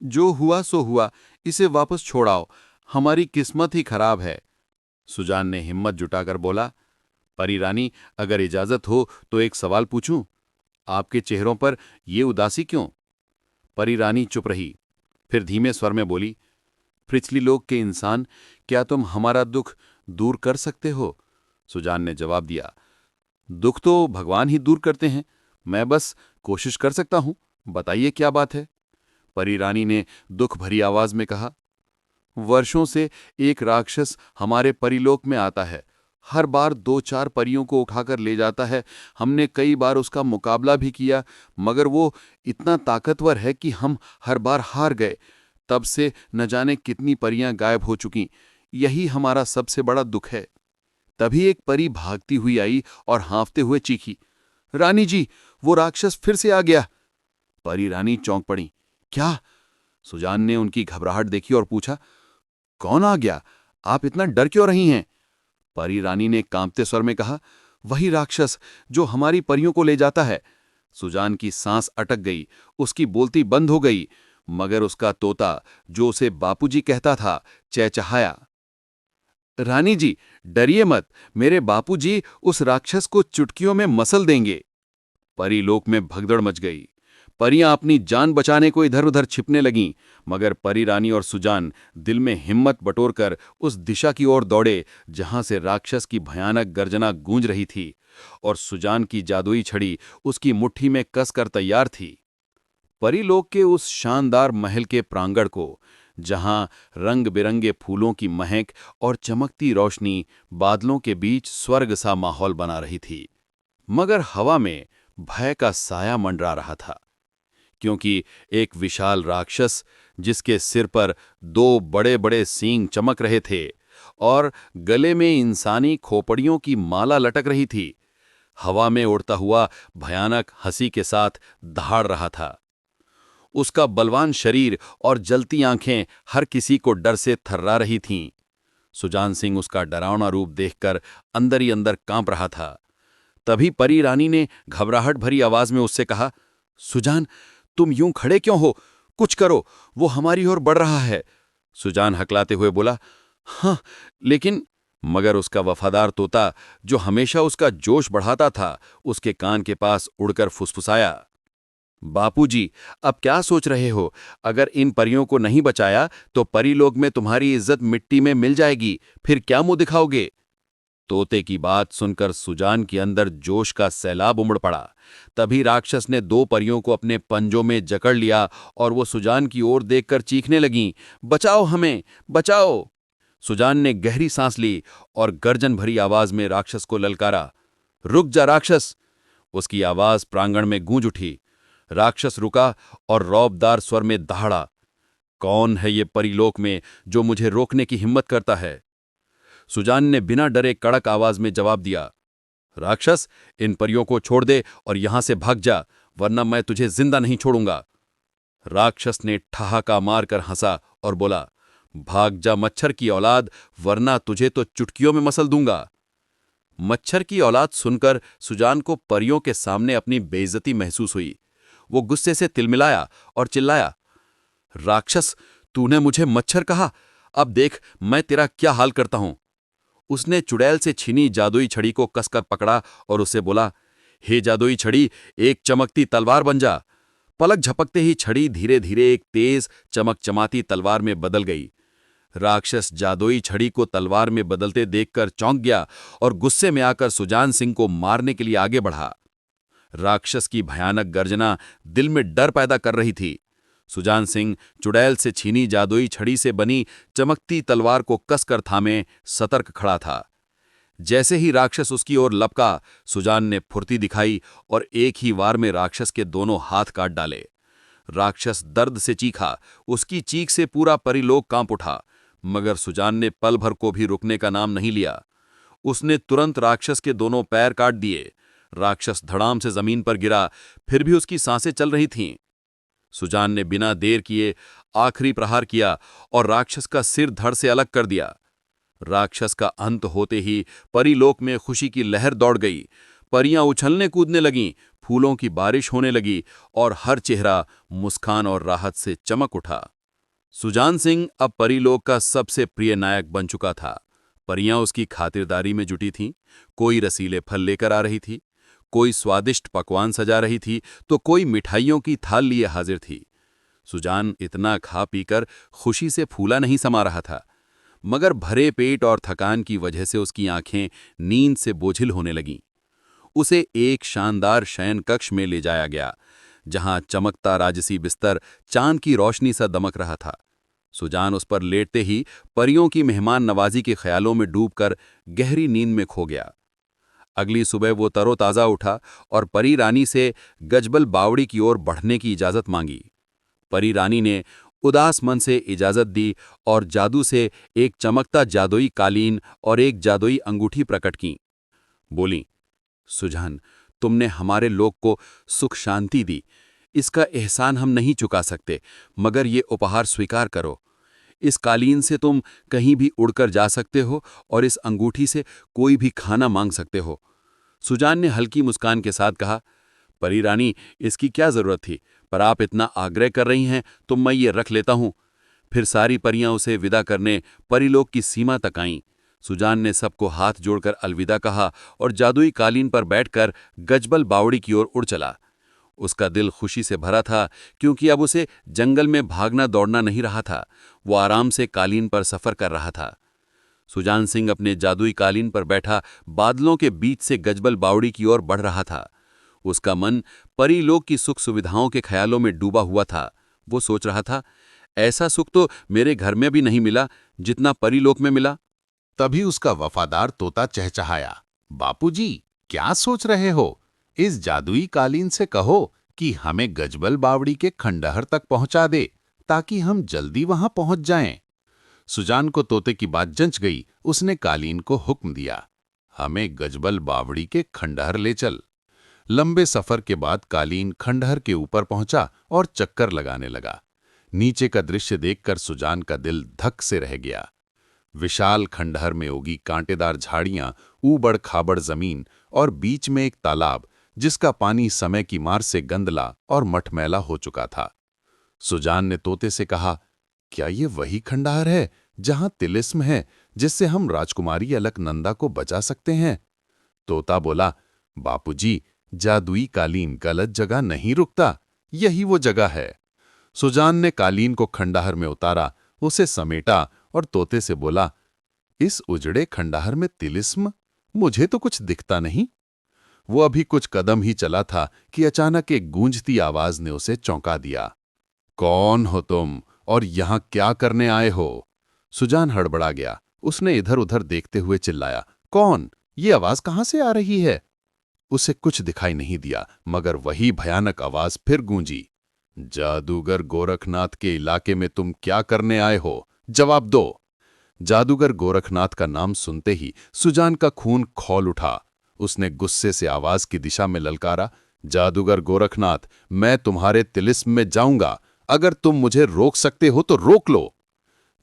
जो हुआ सो हुआ, इसे वापस छोड़ाओ, हमारी किस्मत ही खराब है। सुजान ने हिम्मत जुटाकर बोला, परी रानी, अगर इजाजत हो तो एक सवाल पूछूं? आपके चेहरों पर ये उदासी क्यों? परी रानी चुप रही, फिर धीमे स्वर में बोली, पृथ्वीलोक के इंसान, क्या तुम हमारा दुख दूर कर सकते हो? सुजान ने जवाब दिया, दुख तो भगवान ही दूर करते हैं, मैं बस कोशिश कर सकता हूं, बताइए क्या बात है? परी रानी ने दुख भरी आवाज में कहा, वर्षों से एक राक्षस हमारे परिलोक में आता है, हर बार 2-4 परियों को उठाकर ले जाता है। हमने कई बार उसका मुकाबला भी किया, मगर वो इतना ताकतवर है कि हम हर बार हार गए। तब से न जाने कितनी परियां गायब हो चुकी, यही हमारा सबसे बड़ा दुख है। तभी एक परी भागती हुई आई और हाँफते हुए चीखी, रानी जी, वो राक्षस फिर से आ गया। परी रानी चौंक पड़ी, क्या? सुजान ने उनकी घबराहट देखी और पूछा, कौन आ गया? आप इतना डर क्यों रही हैं? परी रानी ने कांपते स्वर में कहा, वही राक्षस जो हमारी परियों को ले जाता है। सुजान की सांस अटक गई, उसकी बोलती बंद हो गई, मगर उसका तोता, जो उसे बापूजी कहता था, चहचहाया, रानी जी, डरिए मत, मेरे बापूजी उस राक्षस को चुटकियों में मसल देंगे। परीलोक में भगदड़ मच गई। परियां अपनी जान बचाने को इधर उधर छिपने लगीं, मगर परी रानी और सुजान दिल में हिम्मत बटोरकर उस दिशा की ओर दौड़े जहां से राक्षस की भयानक गर्जना गूंज रही थी, और सुजान की जादुई छड़ी उसकी मुट्ठी में कसकर तैयार थी। परीलोक के उस शानदार महल के प्रांगण को, जहां रंग बिरंगे फूलों की महक और चमकती रोशनी बादलों के बीच स्वर्ग सा माहौल बना रही थी, मगर हवा में भय का साया मंडरा रहा था, क्योंकि एक विशाल राक्षस जिसके सिर पर 2 बड़े-बड़े सींग चमक रहे थे और गले में इंसानी खोपड़ियों की माला लटक रही थी, हवा में उड़ता हुआ भयानक हंसी के साथ दहाड़ रहा था। उसका बलवान शरीर और जलती आंखें हर किसी को डर से थर्रा रही थीं। सुजान सिंह उसका डरावना रूप देखकर अंदर ही अंदर कांप रहा था। तभी परी रानी ने घबराहट भरी आवाज में उससे कहा, सुजान, तुम यूं खड़े क्यों हो? कुछ करो, वो हमारी ओर बढ़ रहा है। सुजान हकलाते हुए बोला, हाँ, लेकिन। मगर उसका वफादार तोता, जो हमेशा उसका जोश बढ़ाता था, उसके कान के पास उड़कर फुसफुसाया, बापूजी, अब क्या सोच रहे हो? अगर इन परियों को नहीं बचाया तो परीलोक में तुम्हारी इज्जत मिट्टी में मिल जाएगी, फिर क्या मुंह दिखाओगे? तोते की बात सुनकर सुजान के अंदर जोश का सैलाब उमड़ पड़ा। तभी राक्षस ने 2 परियों को अपने पंजों में जकड़ लिया और वो सुजान की ओर देखकर चीखने लगीं, बचाओ हमें, बचाओ! सुजान ने गहरी सांस ली और गर्जन भरी आवाज में राक्षस को ललकारा, रुक जा राक्षस! उसकी आवाज प्रांगण में गूंज उठी। राक्षस रुका और रौबदार स्वर में दहाड़ा, कौन है ये परीलोक में जो मुझे रोकने की हिम्मत करता है? सुजान ने बिना डरे कड़क आवाज में जवाब दिया, राक्षस, इन परियों को छोड़ दे और यहां से भाग जा, वरना मैं तुझे जिंदा नहीं छोड़ूंगा। राक्षस ने ठहाका मारकर हंसा और बोला, भाग जा मच्छर की औलाद, वरना तुझे तो चुटकियों में मसल दूंगा। मच्छर की औलाद सुनकर सुजान को परियों के सामने अपनी बेइज्जती महसूस हुई। वो गुस्से से तिलमिलाया और चिल्लाया, राक्षस, तूने मुझे मच्छर कहा? अब देख मैं तेरा क्या हाल करता हूं। उसने चुड़ैल से छीनी जादुई छड़ी को कसकर पकड़ा और उससे बोला, हे जादुई छड़ी, एक चमकती तलवार बन जा। पलक झपकते ही छड़ी धीरे धीरे एक तेज चमकचमाती तलवार में बदल गई। राक्षस जादुई छड़ी को तलवार में बदलते देखकर चौंक गया और गुस्से में आकर सुजान सिंह को मारने के लिए आगे बढ़ा। राक्षस की भयानक गर्जना दिल में डर पैदा कर रही थी। सुजान सिंह चुड़ैल से छीनी जादुई छड़ी से बनी चमकती तलवार को कसकर थामे सतर्क खड़ा था। जैसे ही राक्षस उसकी ओर लपका, सुजान ने फुर्ती दिखाई और एक ही वार में राक्षस के दोनों हाथ काट डाले। राक्षस दर्द से चीखा, उसकी चीख से पूरा परीलोक कांप उठा, मगर सुजान ने पल भर को भी रुकने का नाम नहीं लिया। उसने तुरंत राक्षस के दोनों पैर काट दिए। राक्षस धड़ाम से जमीन पर गिरा, फिर भी उसकी सांसें चल रही थीं। सुजान ने बिना देर किए आखिरी प्रहार किया और राक्षस का सिर धड़ से अलग कर दिया। राक्षस का अंत होते ही परीलोक में खुशी की लहर दौड़ गई। परियां उछलने कूदने लगीं, फूलों की बारिश होने लगी और हर चेहरा मुस्कान और राहत से चमक उठा। सुजान सिंह अब परीलोक का सबसे प्रिय नायक बन चुका था। परियां उसकी खातिरदारी में जुटी थीं। कोई रसीले फल लेकर आ रही थी, कोई स्वादिष्ट पकवान सजा रही थी, तो कोई मिठाइयों की थाल लिए हाजिर थी। सुजान इतना खा पीकर खुशी से फूला नहीं समा रहा था, मगर भरे पेट और थकान की वजह से उसकी आंखें नींद से बोझिल होने लगीं। उसे एक शानदार शयन कक्ष में ले जाया गया, जहां चमकता राजसी बिस्तर चांद की रोशनी सा दमक रहा था। सुजान उस पर लेटते ही परियों की मेहमान नवाजी के ख्यालों में डूबकर गहरी नींद में खो गया। अगली सुबह वो तरोताजा उठा और परी रानी से गजबल बावड़ी की ओर बढ़ने की इजाजत मांगी। परी रानी ने उदास मन से इजाजत दी और जादू से एक चमकता जादुई कालीन और एक जादुई अंगूठी प्रकट की। बोली, सुजान, तुमने हमारे लोक को सुख शांति दी, इसका एहसान हम नहीं चुका सकते, मगर ये उपहार स्वीकार करो। इस कालीन से तुम कहीं भी उड़कर जा सकते हो और इस अंगूठी से कोई भी खाना मांग सकते हो। सुजान ने हल्की मुस्कान के साथ कहा, परी रानी, इसकी क्या जरूरत थी, पर आप इतना आग्रह कर रही हैं तो मैं ये रख लेता हूं। फिर सारी परियां उसे विदा करने परीलोक की सीमा तक आईं। सुजान ने सबको हाथ जोड़कर अलविदा कहा और जादुई कालीन पर बैठकर गजबल बावड़ी की ओर उड़ चला। उसका दिल खुशी से भरा था, क्योंकि अब उसे जंगल में भागना दौड़ना नहीं रहा था। वो आराम से कालीन पर सफर कर रहा था। सुजान सिंह अपने जादुई कालीन पर बैठा बादलों के बीच से गजबल बावड़ी की ओर बढ़ रहा था। उसका मन परीलोक की सुख सुविधाओं के ख्यालों में डूबा हुआ था। वो सोच रहा था, ऐसा सुख तो मेरे घर में भी नहीं मिला जितना परीलोक में मिला। तभी उसका वफादार तोता चहचहाया, बापूजी, क्या सोच रहे हो? इस जादुई कालीन से कहो कि हमें गजबल बावड़ी के खंडहर तक पहुंचा दे, ताकि हम जल्दी वहां पहुंच जाएं। सुजान को तोते की बात जंच गई। उसने कालीन को हुक्म दिया, हमें गजबल बावड़ी के खंडहर ले चल। लंबे सफर के बाद कालीन खंडहर के ऊपर पहुंचा और चक्कर लगाने लगा। नीचे का दृश्य देखकर सुजान का दिल धक से रह गया। विशाल खंडहर में उगी कांटेदार झाड़ियां, ऊबड़ खाबड़ जमीन और बीच में एक तालाब जिसका पानी समय की मार से गंदला और मटमैला हो चुका था। सुजान ने तोते से कहा, क्या ये वही खंडहर है जहां तिलिस्म है जिससे हम राजकुमारी अलकनंदा को बचा सकते हैं? तोता बोला, बापूजी, जादुई कालीन गलत जगह नहीं रुकता, यही वो जगह है। सुजान ने कालीन को खंडहर में उतारा, उसे समेटा और तोते से बोला, इस उजड़े खंडहर में तिलिस्म? मुझे तो कुछ दिखता नहीं। वो अभी कुछ कदम ही चला था कि अचानक एक गूंजती आवाज ने उसे चौंका दिया। कौन हो तुम और यहां क्या करने आए हो? सुजान हड़बड़ा गया। उसने इधर उधर देखते हुए चिल्लाया, कौन? ये आवाज कहां से आ रही है? उसे कुछ दिखाई नहीं दिया, मगर वही भयानक आवाज फिर गूंजी, जादूगर गोरखनाथ के इलाके में तुम क्या करने आए हो? जवाब दो। जादूगर गोरखनाथ का नाम सुनते ही सुजान का खून खौल उठा। उसने गुस्से से आवाज की दिशा में ललकारा, जादूगर गोरखनाथ, मैं तुम्हारे तिलिस्म में जाऊंगा। अगर तुम मुझे रोक सकते हो तो रोक लो।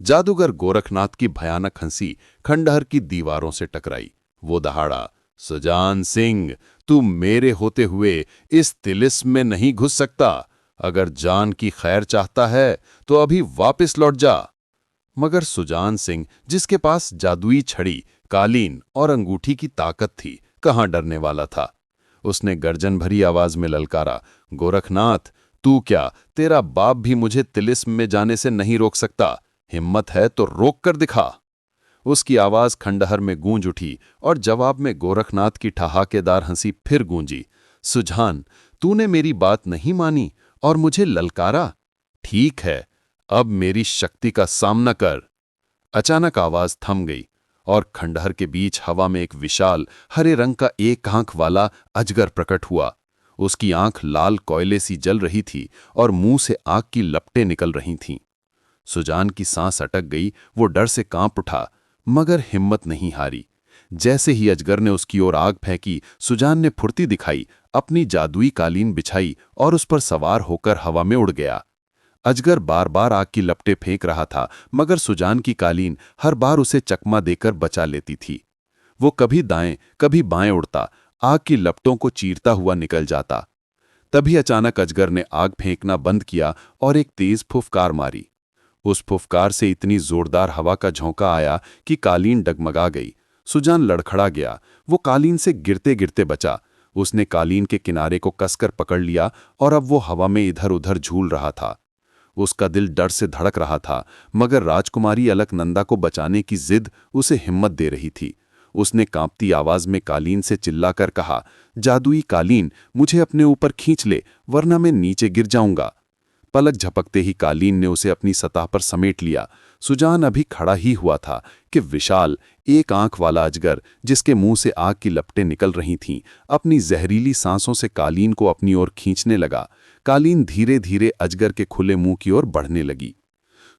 जादूगर गोरखनाथ की भयानक हंसी खंडहर की दीवारों से टकराई। वो दहाड़ा, सुजान सिंह, तू मेरे होते हुए इस तिलिस्म में नहीं घुस सकता। अगर जान की खैर चाहता है तो अभी वापस लौट जा। मगर सुजान सिंह, जिसके पास जादुई छड़ी, कालीन और अंगूठी की ताकत थी, कहां डरने वाला था। उसने गर्जन भरी आवाज में ललकारा, गोरखनाथ, तू क्या, तेरा बाप भी मुझे तिलिस्म में जाने से नहीं रोक सकता। हिम्मत है तो रोक कर दिखा। उसकी आवाज खंडहर में गूंज उठी और जवाब में गोरखनाथ की ठहाकेदार हंसी फिर गूंजी, सुजान, तूने मेरी बात नहीं मानी और मुझे ललकारा। ठीक है, अब मेरी शक्ति का सामना कर। अचानक आवाज थम गई और खंडहर के बीच हवा में एक विशाल हरे रंग का एक आंख वाला अजगर प्रकट हुआ। उसकी आंख लाल कोयले सी जल रही थी और मुंह से आग की लपटें निकल रही थीं। सुजान की सांस अटक गई। वो डर से कांप उठा, मगर हिम्मत नहीं हारी। जैसे ही अजगर ने उसकी ओर आग फेंकी, सुजान ने फुर्ती दिखाई, अपनी जादुई कालीन बिछाई और उस पर सवार होकर हवा में उड़ गया। अजगर बार बार आग की लपटें फेंक रहा था, मगर सुजान की कालीन हर बार उसे चकमा देकर बचा लेती थी। वो कभी दाएं कभी बाएं उड़ता, आग की लपटों को चीरता हुआ निकल जाता। तभी अचानक अजगर ने आग फेंकना बंद किया और एक तेज फुफकार मारी। उस फुफकार से इतनी जोरदार हवा का झोंका आया कि कालीन डगमगा गई। सुजान लड़खड़ा गया। वो कालीन से गिरते गिरते बचा। उसने कालीन के किनारे को कसकर पकड़ लिया और अब वो हवा में इधर उधर झूल रहा था। उसका दिल डर से धड़क रहा था, मगर राजकुमारी अलकनंदा को बचाने की जिद उसे हिम्मत दे रही थी। उसने कांपती आवाज में कालीन से चिल्लाकर कहा, जादुई कालीन, मुझे अपने ऊपर खींच ले, वरना मैं नीचे गिर जाऊंगा। पलक झपकते ही कालीन ने उसे अपनी सतह पर समेट लिया। सुजान अभी खड़ा ही हुआ था कि विशाल एक आंख वाला अजगर, जिसके मुंह से आग की लपटें निकल रही थीं, अपनी जहरीली सांसों से कालीन को अपनी ओर खींचने लगा। कालीन धीरे धीरे अजगर के खुले मुंह की ओर बढ़ने लगी।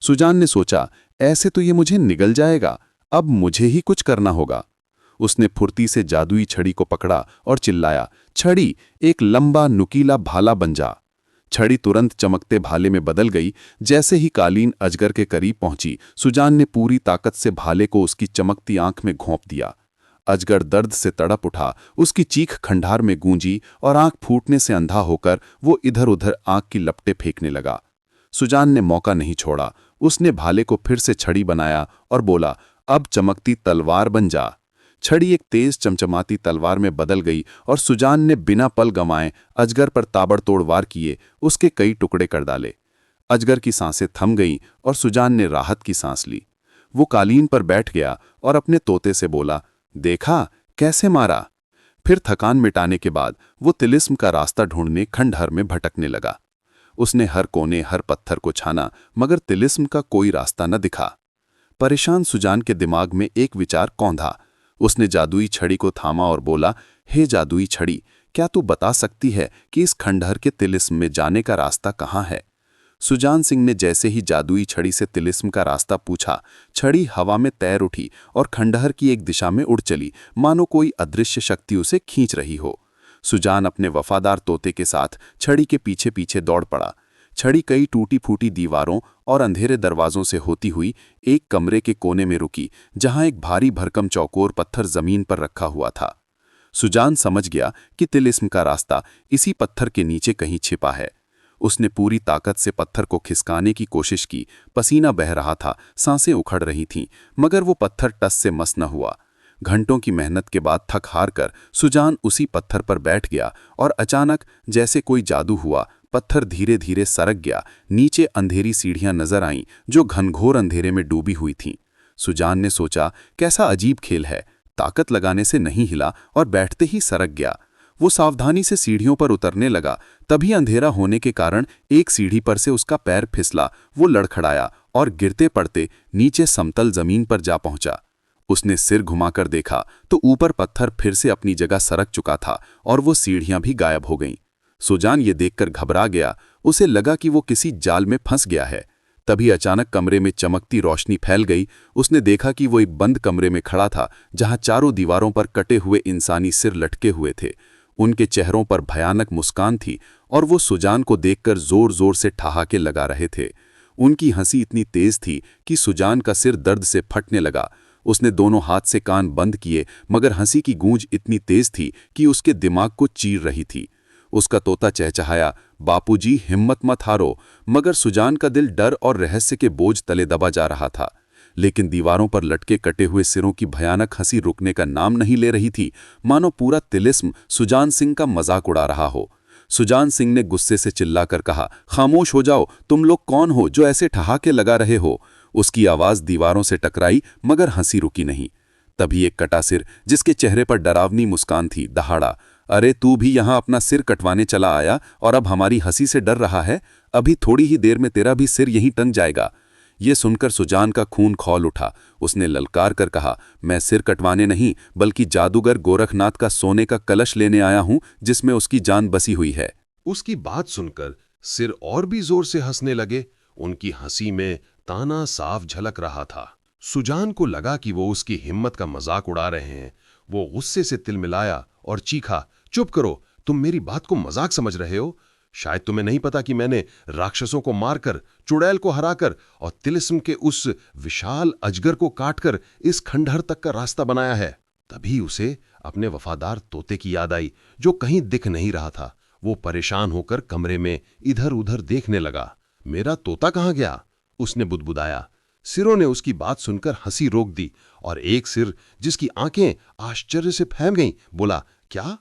सुजान ने सोचा, ऐसे तो ये मुझे निगल जाएगा, अब मुझे ही कुछ करना होगा। उसने फुर्ती से जादुई छड़ी को पकड़ा और चिल्लाया, छड़ी, एक लंबा नुकीला भाला बन जा। छड़ी तुरंत चमकते भाले में बदल गई। जैसे ही कालीन अजगर के करीब पहुंची, सुजान ने पूरी ताकत से भाले को उसकी चमकती आंख में घोंप दिया। अजगर दर्द से तड़प उठा। उसकी चीख खंडार में गूंजी और आंख फूटने से अंधा होकर वो इधर उधर आंख की लपटें फेंकने लगा। सुजान ने मौका नहीं छोड़ा। उसने भाले को फिर से छड़ी बनाया और बोला, अब चमकती तलवार बन जा। छड़ी एक तेज चमचमाती तलवार में बदल गई और सुजान ने बिना पल गंवाए अजगर पर ताबड़तोड़ वार किए उसके कई टुकड़े कर डाले। अजगर की सांसें थम गईं और सुजान ने राहत की सांस ली। वो कालीन पर बैठ गया और अपने तोते से बोला, देखा कैसे मारा। फिर थकान मिटाने के बाद वो तिलिस्म का रास्ता ढूंढने खंडहर में भटकने लगा। उसने हर कोने हर पत्थर को छाना मगर तिलिस्म का कोई रास्ता न दिखा। परेशान सुजान के दिमाग में एक विचार कौंधा। उसने जादुई छड़ी को थामा और बोला, हे जादुई छड़ी, क्या तू बता सकती है कि इस खंडहर के तिलिस्म में जाने का रास्ता कहाँ है? सुजान सिंह ने जैसे ही जादुई छड़ी से तिलिस्म का रास्ता पूछा, छड़ी हवा में तैर उठी और खंडहर की एक दिशा में उड़ चली, मानो कोई अदृश्य शक्ति उसे खींच रही हो। सुजान अपने वफादार तोते के साथ छड़ी के पीछे पीछे दौड़ पड़ा। छड़ी कई टूटी फूटी दीवारों और अंधेरे दरवाजों से होती हुई एक कमरे के कोने में रुकी, जहां एक भारी भरकम चौकोर पत्थर जमीन पर रखा हुआ था। सुजान समझ गया कि तिलिस्म का रास्ता इसी पत्थर के नीचे कहीं छिपा है। उसने पूरी ताकत से पत्थर को खिसकाने की कोशिश की। पसीना बह रहा था, सांसें उखड़ रही थीं, मगर वो पत्थर टस से मस न हुआ। घंटों की मेहनत के बाद थक हार कर सुजान उसी पत्थर पर बैठ गया और अचानक जैसे कोई जादू हुआ, पत्थर धीरे धीरे सरक गया। नीचे अंधेरी सीढ़ियां नजर आईं जो घनघोर अंधेरे में डूबी हुई थीं। सुजान ने सोचा, कैसा अजीब खेल है, ताकत लगाने से नहीं हिला और बैठते ही सरक गया। वो सावधानी से सीढ़ियों पर उतरने लगा, तभी अंधेरा होने के कारण एक सीढ़ी पर से उसका पैर फिसला। वो लड़खड़ाया और गिरते पड़ते नीचे समतल जमीन पर जा पहुंचा। उसने सिर घुमाकर देखा तो ऊपर पत्थर फिर से अपनी जगह सरक चुका था और वो सीढ़ियां भी गायब हो गईं। सुजान ये देखकर घबरा गया। उसे लगा कि वो किसी जाल में फंस गया है। तभी अचानक कमरे में चमकती रोशनी फैल गई। उसने देखा कि वो एक बंद कमरे में खड़ा था, जहां चारों दीवारों पर कटे हुए इंसानी सिर लटके हुए थे। उनके चेहरों पर भयानक मुस्कान थी और वो सुजान को देखकर जोर जोर से ठहाके लगा रहे थे। उनकी हंसी इतनी तेज थी कि सुजान का सिर दर्द से फटने लगा। उसने दोनों हाथ से कान बंद किए, मगर हंसी की गूंज इतनी तेज थी कि उसके दिमाग को चीर रही थी। उसका तोता चहचहाया, बापूजी हिम्मत मत हारो। मगर सुजान का दिल डर और रहस्य के बोझ तले दबा जा रहा था। लेकिन दीवारों पर लटके कटे हुए सिरों की भयानक हंसी रुकने का नाम नहीं ले रही थी, मानो पूरा तिलिस्म सुजान सिंह का मजाक उड़ा रहा हो। सुजान सिंह ने गुस्से से चिल्लाकर कहा, खामोश हो जाओ, तुम लोग कौन हो जो ऐसे ठहाके लगा रहे हो? उसकी आवाज दीवारों से टकराई, मगर हंसी रुकी नहीं। तभी एक कटा सिर, जिसके चेहरे पर डरावनी मुस्कान थी, दहाड़ा, अरे तू भी यहां अपना सिर कटवाने चला आया और अब हमारी हंसी से डर रहा है? अभी थोड़ी ही देर में तेरा भी सिर यहीं टंग जाएगा। ये सुनकर सुजान का खून खौल उठा। उसने ललकार कर कहा, मैं सिर कटवाने नहीं बल्कि जादूगर गोरखनाथ का सोने का कलश लेने आया हूं, जिसमें उसकी जान बसी हुई है। उसकी बात सुनकर सिर और भी जोर से हंसने लगे। उनकी हंसी में ताना साफ झलक रहा था। सुजान को लगा कि वो उसकी हिम्मत का मजाक उड़ा रहे हैं। वो गुस्से से तिलमिलाया और चीखा, चुप करो, तुम मेरी बात को मजाक समझ रहे हो? शायद तुम्हें नहीं पता कि मैंने राक्षसों को मारकर, चुड़ैल को हराकर और तिलिस्म के उस विशाल अजगर को काटकर इस खंडहर तक का रास्ता बनाया है। तभी उसे अपने वफादार तोते की याद आई, जो कहीं दिख नहीं रहा था। वो परेशान होकर कमरे में इधर उधर देखने लगा। मेरा तोता कहाँ गया? उसने बुदबुदाया। सिरों ने उसकी बात सुनकर हंसी रोक दी और एक सिर, जिसकी आंखें आश्चर्य से फैल गईं, बोला, क्या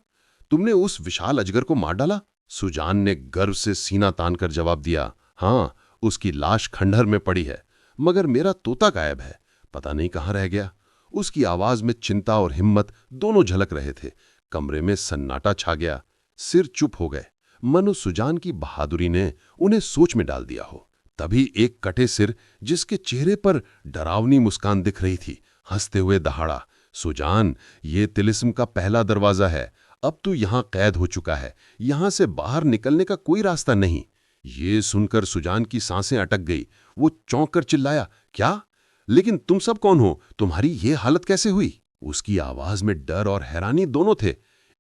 तुमने उस विशाल अजगर को मार डाला? सुजान ने गर्व से सीना तानकर जवाब दिया, हाँ, उसकी लाश खंडहर में पड़ी है, मगर मेरा तोता गायब है, पता नहीं कहाँ रह गया। उसकी आवाज में चिंता और हिम्मत दोनों झलक रहे थे। कमरे में सन्नाटा छा गया। सिर चुप हो गए, मनु सुजान की बहादुरी ने उन्हें सोच में डाल दिया हो। तभी एक कटे सिर, जिसके चेहरे पर डरावनी मुस्कान दिख रही थी, हंसते हुए दहाड़ा, सुजान, ये तिलिस्म का पहला दरवाजा है। अब तू यहां कैद हो चुका है। यहां से बाहर निकलने का कोई रास्ता नहीं। ये सुनकर सुजान की सांसें अटक गई। वो चौंक कर चिल्लाया, क्या? लेकिन तुम सब कौन हो? तुम्हारी ये हालत कैसे हुई? उसकी आवाज में डर और हैरानी दोनों थे।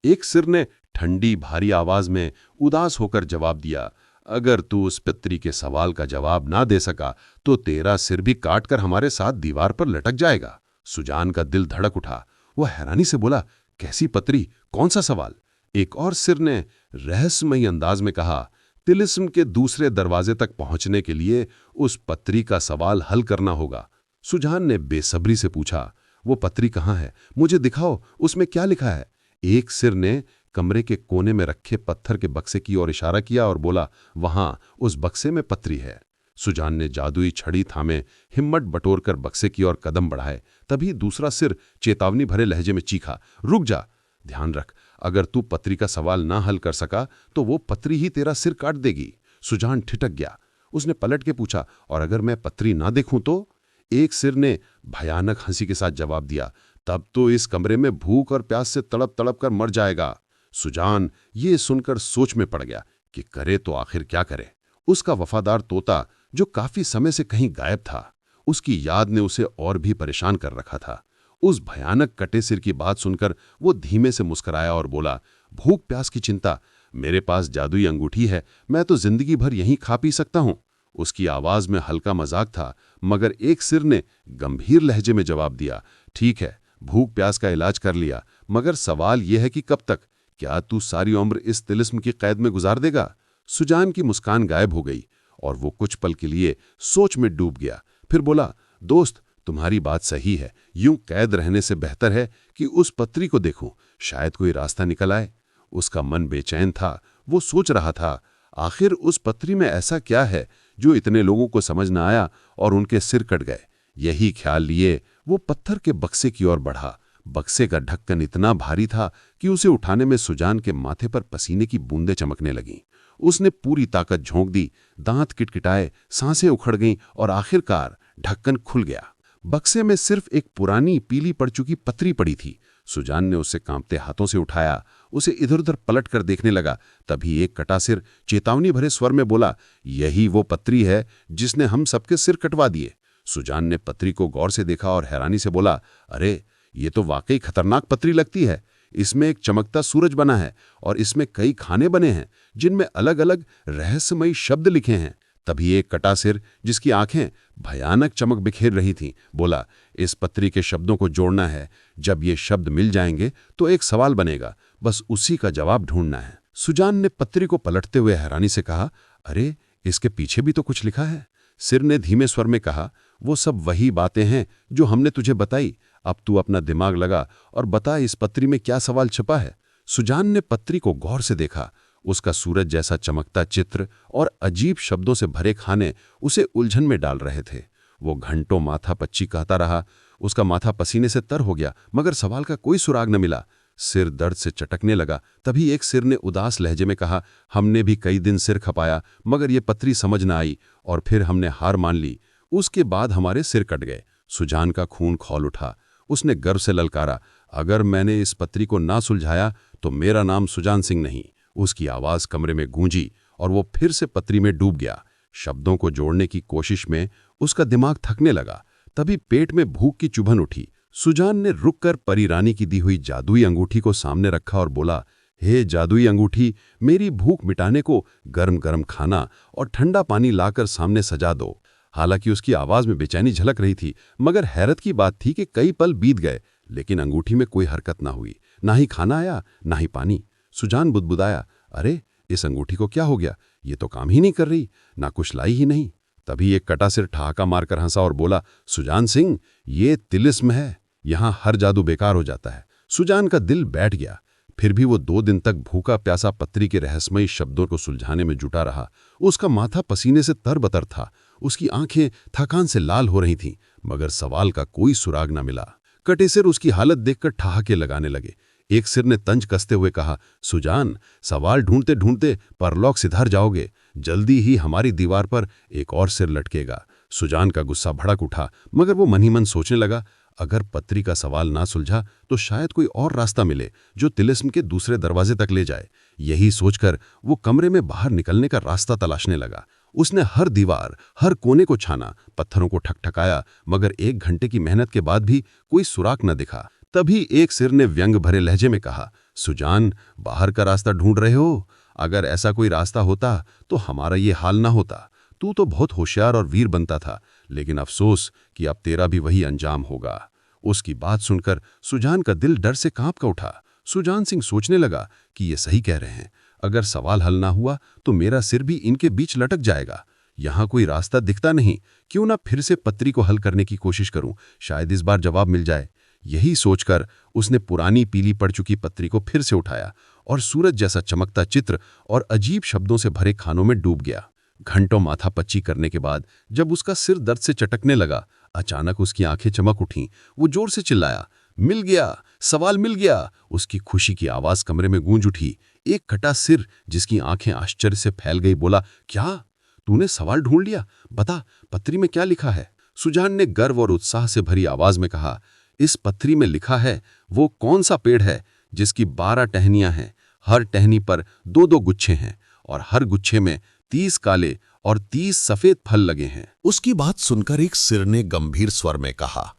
एक सिर ने ठंडी भारी आवाज में उदास होकर जवाब दिया, अगर तू उस पितरी के सवाल का जवाब ना दे सका तो तेरा सिर भी काटकर हमारे साथ दीवार पर लटक जाएगा। सुजान का दिल धड़क उठा। वह हैरानी से बोला, कैसी पत्री? कौन सा सवाल? एक और सिर ने रहस्यमयी अंदाज में कहा, तिलिस्म के दूसरे दरवाजे तक पहुंचने के लिए उस पत्री का सवाल हल करना होगा। सुजान ने बेसब्री से पूछा, वो पत्री कहाँ है? मुझे दिखाओ, उसमें क्या लिखा है? एक सिर ने कमरे के कोने में रखे पत्थर के बक्से की ओर इशारा किया और बोला, वहां उस बक्से में पत्री है। सुजान ने जादुई छड़ी थामे हिम्मत बटोरकर बक्से की ओर कदम बढ़ाए। तभी दूसरा सिर चेतावनी भरे लहजे में चीखा, रुक जा, ध्यान रख, अगर तू पत्री का सवाल ना हल कर सका तो वो पत्री ही तेरा सिर काट देगी। सुजान ठिठक गया। उसने पलट के पूछा, और अगर मैं पत्री ना देखूं तो? एक सिर ने भयानक हंसी के साथ जवाब दिया, तब तो इस कमरे में भूख और प्यास से तड़प तड़प कर मर जाएगा। सुजान ये सुनकर सोच में पड़ गया कि करे तो आखिर क्या करे। उसका वफादार तोता जो काफी समय से कहीं गायब था, उसकी याद ने उसे और भी परेशान कर रखा था। उस भयानक कटे सिर की बात सुनकर वो धीमे से मुस्कुराया और बोला, भूख प्यास की चिंता, मेरे पास जादुई अंगूठी है, मैं तो जिंदगी भर यहीं खा पी सकता हूं। उसकी आवाज में हल्का मजाक था, मगर एक सिर ने गंभीर लहजे में जवाब दिया, ठीक है, भूख प्यास का इलाज कर लिया, मगर सवाल यह है कि कब तक? क्या तू सारी उम्र इस तिलिस्म की कैद में गुजार देगा? सुजान की मुस्कान गायब हो गई और वो कुछ पल के लिए सोच में डूब गया। फिर बोला, दोस्त, तुम्हारी बात सही है, यूं कैद रहने से बेहतर है कि उस पत्री को देखूं, शायद कोई रास्ता निकल आए। उसका मन बेचैन था। वो सोच रहा था, आखिर उस पत्री में ऐसा क्या है जो इतने लोगों को समझ न आया और उनके सिर कट गए। यही ख्याल लिए वो पत्थर के बक्से की ओर बढ़ा। बक्से का ढक्कन इतना भारी था कि उसे उठाने में सुजान के माथे पर पसीने की बूंदें चमकने लगीं। उसने पूरी ताकत झोंक दी, दांत किटकिटाए, सांसें उखड़ गईं और आखिरकार ढक्कन खुल गया। बक्से में सिर्फ एक पुरानी पीली पड़ चुकी पत्री पड़ी थी। सुजान ने उसे कांपते हाथों से उठाया, उसे इधर उधर पलट कर देखने लगा। तभी एक कटा सिर चेतावनी भरे स्वर में बोला, यही वो पत्री है जिसने हम सबके सिर कटवा दिए। सुजान ने पत्री को गौर से देखा और हैरानी से बोला, अरे, ये तो वाकई खतरनाक पत्री लगती है। इसमें एक चमकता सूरज बना है और इसमें कई खाने बने हैं जिनमें अलग अलग रहस्यमयी शब्द लिखे हैं। तभी एक कटा सिर, जिसकी आंखें भयानक चमक बिखेर रही थीं, बोला, इस पत्री के शब्दों को जोड़ना है। जब ये शब्द मिल जाएंगे तो एक सवाल बनेगा, बस उसी का जवाब ढूंढना है। सुजान ने पत्री को पलटते हुए हैरानी से कहा, अरे, इसके पीछे भी तो कुछ लिखा है। सिर ने धीमे स्वर में कहा, वो सब वही बातें हैं जो हमने तुझे बताई। अब तू अपना दिमाग लगा और बता, इस पत्री में क्या सवाल छिपा है। सुजान ने पत्री को गौर से देखा। उसका सूरज जैसा चमकता चित्र और अजीब शब्दों से भरे खाने उसे उलझन में डाल रहे थे। वो घंटों माथा पच्ची कहता रहा। उसका माथा पसीने से तर हो गया, मगर सवाल का कोई सुराग न मिला। सिर दर्द से चटकने लगा। तभी एक सिर ने उदास लहजे में कहा, हमने भी कई दिन सिर खपाया, मगर ये पत्री समझ न आई और फिर हमने हार मान ली। उसके बाद हमारे सिर कट गए। सुजान का खून खौल उठा। उसने गर्व से ललकारा, अगर मैंने इस पत्री को ना सुलझाया तो मेरा नाम सुजान सिंह नहीं। उसकी आवाज कमरे में गूंजी और वो फिर से पत्री में डूब गया। शब्दों को जोड़ने की कोशिश में उसका दिमाग थकने लगा। तभी पेट में भूख की चुभन उठी। सुजान ने रुककर परी रानी की दी हुई जादुई अंगूठी को सामने रखा और बोला, हे जादुई अंगूठी, मेरी भूख मिटाने को गर्म गर्म खाना और ठंडा पानी लाकर सामने सजा दो। हालांकि उसकी आवाज में बेचैनी झलक रही थी, मगर हैरत की बात थी कि कई पल बीत गए लेकिन अंगूठी में कोई हरकत ना हुई। ना ही खाना आया, ना ही पानी। सुजान बुदबुदाया, अरे, इस अंगूठी को क्या हो गया? ये तो काम ही नहीं कर रही, ना कुछ लाई ही नहीं। तभी एक कटा सिर ठहाका मारकर हंसा और बोला, सुजान सिंह, ये तिलिस्म है, यहाँ हर जादू बेकार हो जाता है। सुजान का दिल बैठ गया। फिर भी वो 2 दिन तक भूखा प्यासा पत्री के रहस्यमयी शब्दों को सुलझाने में जुटा रहा। उसका माथा पसीने से तरबतर था। उसकी आंखें थकान से लाल हो रही थीं, मगर सवाल का कोई सुराग न मिला। कटे सिर उसकी हालत देखकर ठहाके लगाने लगे। एक सिर ने तंज कसते हुए कहा, सुजान, सवाल ढूंढते ढूंढते परलोक सिधार जाओगे। जल्दी ही हमारी दीवार पर एक और सिर लटकेगा। सुजान का गुस्सा भड़क उठा, मगर वो मन ही मन सोचने लगा, अगर पत्री का सवाल ना सुलझा तो शायद कोई और रास्ता मिले जो तिलिस्म के दूसरे दरवाजे तक ले जाए। यही सोचकर वो कमरे में बाहर निकलने का रास्ता तलाशने लगा। उसने हर दीवार, हर कोने को छाना, पत्थरों को ठकठकाया, मगर 1 घंटे की मेहनत के बाद भी कोई सुराग न दिखा। तभी एक सिर ने व्यंग भरे लहजे में कहा, सुजान, बाहर का रास्ता ढूंढ रहे हो? अगर ऐसा कोई रास्ता होता तो हमारा ये हाल ना होता। तू तो बहुत होशियार और वीर बनता था, लेकिन अफसोस कि अब तेरा भी वही अंजाम होगा। उसकी बात सुनकर सुजान का दिल डर से कांप का उठा। सुजान सिंह सोचने लगा कि ये सही कह रहे हैं। अगर सवाल हल ना हुआ तो मेरा सिर भी इनके बीच लटक जाएगा। यहाँ कोई रास्ता दिखता नहीं, क्यों ना फिर से पत्री को हल करने की कोशिश करूं, शायद इस बार जवाब मिल जाए। यही सोचकर उसने पुरानी पीली पड़ चुकी पत्री को फिर से उठाया और सूरज जैसा चमकता चित्र और अजीब शब्दों से भरे खानों में डूब गया। घंटों माथा पच्ची करने के बाद जब उसका सिर दर्द से चटकने लगा, अचानक उसकी आंखें चमक उठीं। वो जोर से चिल्लाया, मिल गया, सवाल मिल गया। उसकी खुशी की आवाज कमरे में गूंज उठी। एक कटा सिर जिसकी आंखें आश्चर्य से फैल गई बोला, क्या तूने सवाल ढूंढ लिया? बता, पत्री में क्या लिखा है? सुजान ने गर्व और उत्साह से भरी आवाज में कहा, इस पत्री में लिखा है वो कौन सा पेड़ है जिसकी 12 टहनियां हैं, हर टहनी पर 2-2 गुच्छे हैं और हर गुच्छे में 30 काले और 30 सफेद फल लगे हैं। उसकी बात सुनकर एक सिर ने गंभीर स्वर में कहा,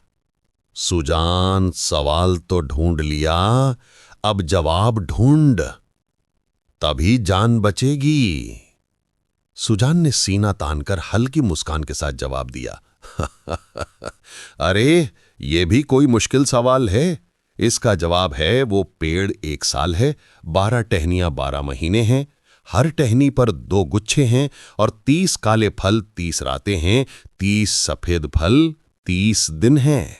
सुजान, सवाल तो ढूंढ लिया, अब जवाब ढूंढ, तभी जान बचेगी। सुजान ने सीना तानकर हल्की मुस्कान के साथ जवाब दिया, अरे ये भी कोई मुश्किल सवाल है। इसका जवाब है वो पेड़ 1 साल है, 12 टहनियां 12 महीने हैं, हर टहनी पर 2 गुच्छे हैं और 30 काले फल 30 रातें हैं, 30 सफेद फल 30 दिन हैं।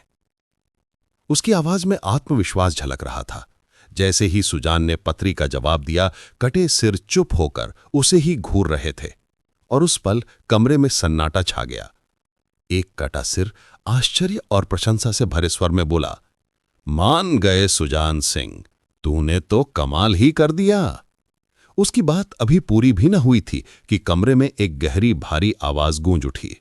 उसकी आवाज में आत्मविश्वास झलक रहा था। जैसे ही सुजान ने पत्री का जवाब दिया, कटे सिर चुप होकर उसे ही घूर रहे थे और उस पल कमरे में सन्नाटा छा गया। एक कटा सिर आश्चर्य और प्रशंसा से भरे स्वर में बोला, मान गए सुजान सिंह, तूने तो कमाल ही कर दिया। उसकी बात अभी पूरी भी न हुई थी कि कमरे में एक गहरी भारी आवाज गूंज उठी,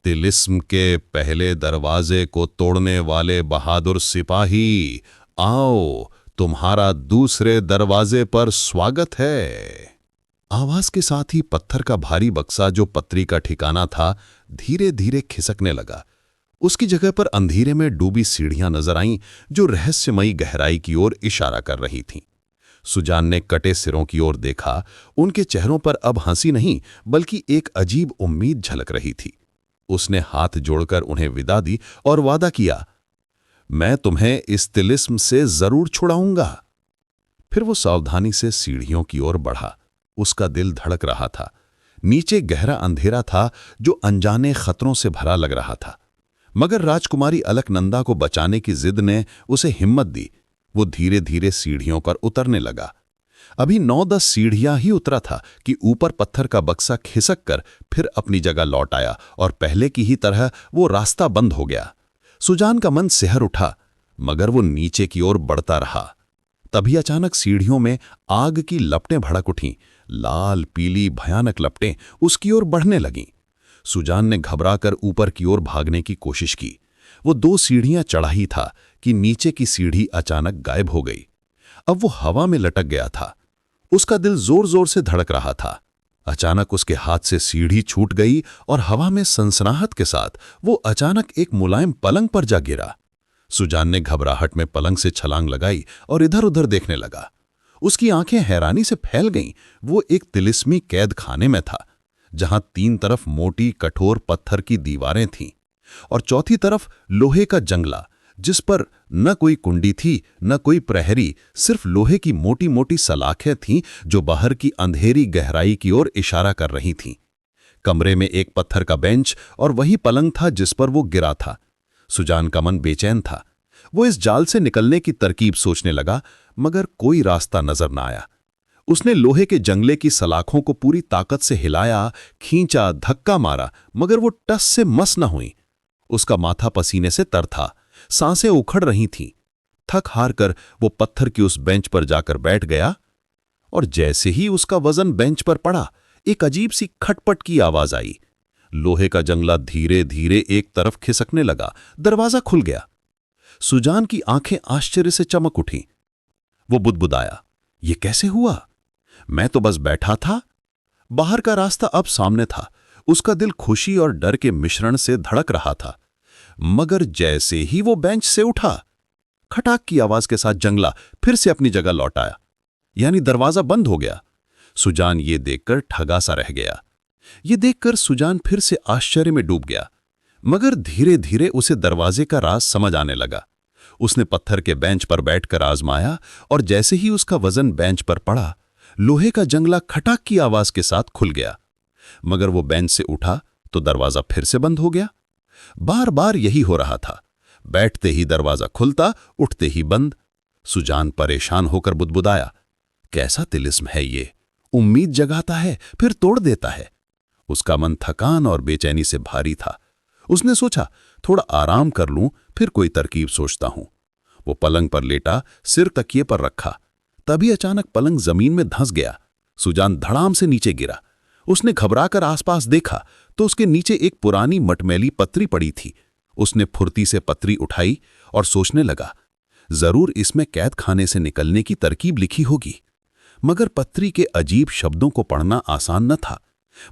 तिलिस्म के पहले दरवाजे को तोड़ने वाले बहादुर सिपाही, आओ, तुम्हारा दूसरे दरवाजे पर स्वागत है। आवाज के साथ ही पत्थर का भारी बक्सा जो पत्री का ठिकाना था धीरे धीरे खिसकने लगा। उसकी जगह पर अंधेरे में डूबी सीढ़ियां नजर आईं जो रहस्यमयी गहराई की ओर इशारा कर रही थीं। सुजान ने कटे सिरों की ओर देखा। उनके चेहरों पर अब हंसी नहीं बल्कि एक अजीब उम्मीद झलक रही थी। उसने हाथ जोड़कर उन्हें विदा दी और वादा किया, मैं तुम्हें इस तिलिस्म से जरूर छुड़ाऊंगा। फिर वो सावधानी से सीढ़ियों की ओर बढ़ा। उसका दिल धड़क रहा था। नीचे गहरा अंधेरा था जो अनजाने खतरों से भरा लग रहा था, मगर राजकुमारी अलकनंदा को बचाने की जिद ने उसे हिम्मत दी। वो धीरे धीरे सीढ़ियों पर उतरने लगा। अभी 9-10 सीढ़ियां ही उतरा था कि ऊपर पत्थर का बक्सा खिसक कर फिर अपनी जगह लौट आया और पहले की ही तरह वो रास्ता बंद हो गया। सुजान का मन सिहर उठा, मगर वो नीचे की ओर बढ़ता रहा। तभी अचानक सीढ़ियों में आग की लपटें भड़क उठीं। लाल पीली भयानक लपटें उसकी ओर बढ़ने लगीं। सुजान ने घबराकर ऊपर की ओर भागने की कोशिश की। वो 2 सीढ़ियां चढ़ा ही था कि नीचे की सीढ़ी अचानक गायब हो गई। अब वो हवा में लटक गया था। उसका दिल जोर जोर से धड़क रहा था। अचानक उसके हाथ से सीढ़ी छूट गई और हवा में सनसनाहट के साथ वो अचानक एक मुलायम पलंग पर जा गिरा। सुजान ने घबराहट में पलंग से छलांग लगाई और इधर उधर देखने लगा। उसकी आंखें हैरानी से फैल गईं। वो एक तिलिस्मी कैद खाने में था, जहां 3 तरफ मोटी कठोर पत्थर की दीवारें थीं और चौथी तरफ लोहे का जंगला, जिस पर न कोई कुंडी थी न कोई प्रहरी, सिर्फ लोहे की मोटी मोटी सलाखें थीं जो बाहर की अंधेरी गहराई की ओर इशारा कर रही थीं। कमरे में एक पत्थर का बेंच और वही पलंग था जिस पर वो गिरा था। सुजान का मन बेचैन था। वो इस जाल से निकलने की तरकीब सोचने लगा, मगर कोई रास्ता नजर न आया। उसने लोहे के जंगले की सलाखों को पूरी ताकत से हिलाया, खींचा, धक्का मारा, मगर वो टस से मस न हुई। उसका माथा पसीने से तर था, सांसें उखड़ रही थीं। थक हार कर वो पत्थर की उस बेंच पर जाकर बैठ गया और जैसे ही उसका वजन बेंच पर पड़ा, एक अजीब सी खटपट की आवाज आई। लोहे का जंगला धीरे धीरे एक तरफ खिसकने लगा। दरवाजा खुल गया। सुजान की आंखें आश्चर्य से चमक उठीं। वो बुदबुदाया, ये कैसे हुआ? मैं तो बस बैठा था। बाहर का रास्ता अब सामने था। उसका दिल खुशी और डर के मिश्रण से धड़क रहा था। मगर जैसे ही वो बेंच से उठा, खटाक की आवाज के साथ जंगला फिर से अपनी जगह लौट आया, यानी दरवाजा बंद हो गया। सुजान ये देखकर ठगा सा रह गया। ये देखकर सुजान फिर से आश्चर्य में डूब गया, मगर धीरे धीरे उसे दरवाजे का राज समझ आने लगा। उसने पत्थर के बेंच पर बैठकर आजमाया और जैसे ही उसका वजन बेंच पर पड़ा, लोहे का जंगला खटाक की आवाज के साथ खुल गया। मगर वो बेंच से उठा तो दरवाजा फिर से बंद हो गया। बार बार यही हो रहा था। बैठते ही दरवाजा खुलता, उठते ही बंद। सुजान परेशान होकर बुदबुदाया, कैसा तिलिस्म है ये? उम्मीद जगाता है फिर तोड़ देता है। उसका मन थकान और बेचैनी से भारी था। उसने सोचा थोड़ा आराम कर लूं, फिर कोई तरकीब सोचता हूं। वो पलंग पर लेटा, सिर तकिए पर रखा। तभी अचानक पलंग जमीन में धंस गया। सुजान धड़ाम से नीचे गिरा। उसने घबराकर आसपास देखा तो उसके नीचे एक पुरानी मटमैली पत्री पड़ी थी। उसने फुर्ती से पत्री उठाई और सोचने लगा, जरूर इसमें कैद खाने से निकलने की तरकीब लिखी होगी। मगर पत्री के अजीब शब्दों को पढ़ना आसान न था।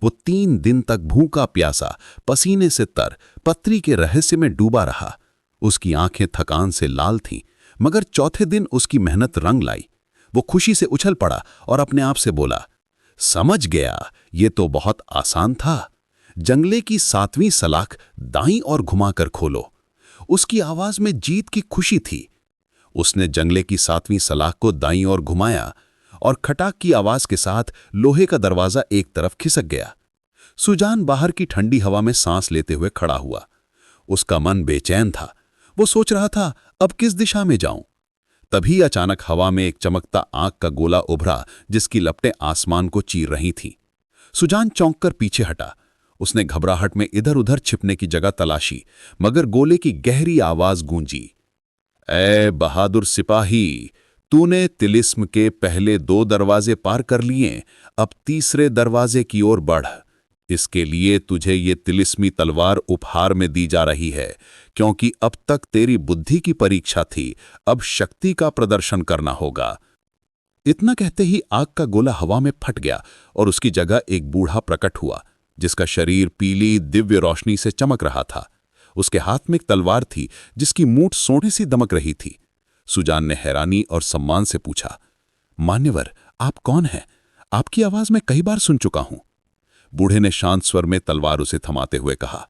वो 3 दिन तक भूखा प्यासा, पसीने से तर, पत्री के रहस्य में डूबा रहा। उसकी आंखें थकान से लाल थीं, मगर चौथे दिन उसकी मेहनत रंग लाई। वो खुशी से उछल पड़ा और अपने आप से बोला, समझ गया, ये तो बहुत आसान था। जंगले की 7वीं सलाख दाईं और घुमाकर खोलो। उसकी आवाज में जीत की खुशी थी। उसने जंगले की 7वीं सलाख को दाईं ओर घुमाया और खटाक की आवाज के साथ लोहे का दरवाजा एक तरफ खिसक गया। सुजान बाहर की ठंडी हवा में सांस लेते हुए खड़ा हुआ। उसका मन बेचैन था। वो सोच रहा था, अब किस दिशा में जाऊं? तभी अचानक हवा में एक चमकता आंख का गोला उभरा, जिसकी लपटें आसमान को चीर रही थीं। सुजान चौंक कर पीछे हटा। उसने घबराहट में इधर उधर छिपने की जगह तलाशी, मगर गोले की गहरी आवाज गूंजी, ए बहादुर सिपाही, तूने तिलिस्म के पहले 2 दरवाजे पार कर लिए, अब तीसरे दरवाजे की ओर बढ़। इसके लिए तुझे ये तिलिस्मी तलवार उपहार में दी जा रही है, क्योंकि अब तक तेरी बुद्धि की परीक्षा थी, अब शक्ति का प्रदर्शन करना होगा। इतना कहते ही आग का गोला हवा में फट गया और उसकी जगह एक बूढ़ा प्रकट हुआ, जिसका शरीर पीली दिव्य रोशनी से चमक रहा था। उसके हाथ में एक तलवार थी, जिसकी मूठ सोने सी दमक रही थी। सुजान ने हैरानी और सम्मान से पूछा, मान्यवर, आप कौन हैं? आपकी आवाज मैं कई बार सुन चुका हूं। बूढ़े ने शांत स्वर में तलवार उसे थमाते हुए कहा,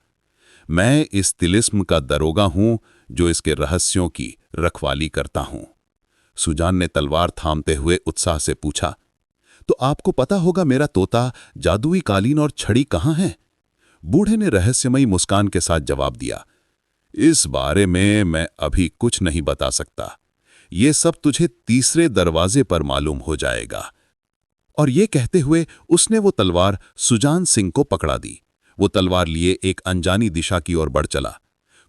मैं इस तिलिस्म का दरोगा हूं, जो इसके रहस्यों की रखवाली करता हूं। सुजान ने तलवार थामते हुए उत्साह से पूछा, तो आपको पता होगा मेरा तोता, जादुई कालीन और छड़ी कहाँ है? बूढ़े ने रहस्यमयी मुस्कान के साथ जवाब दिया, इस बारे में मैं अभी कुछ नहीं बता सकता। ये सब तुझे तीसरे दरवाजे पर मालूम हो जाएगा। और ये कहते हुए उसने वो तलवार सुजान सिंह को पकड़ा दी। वो तलवार लिए एक अनजानी दिशा की ओर बढ़ चला।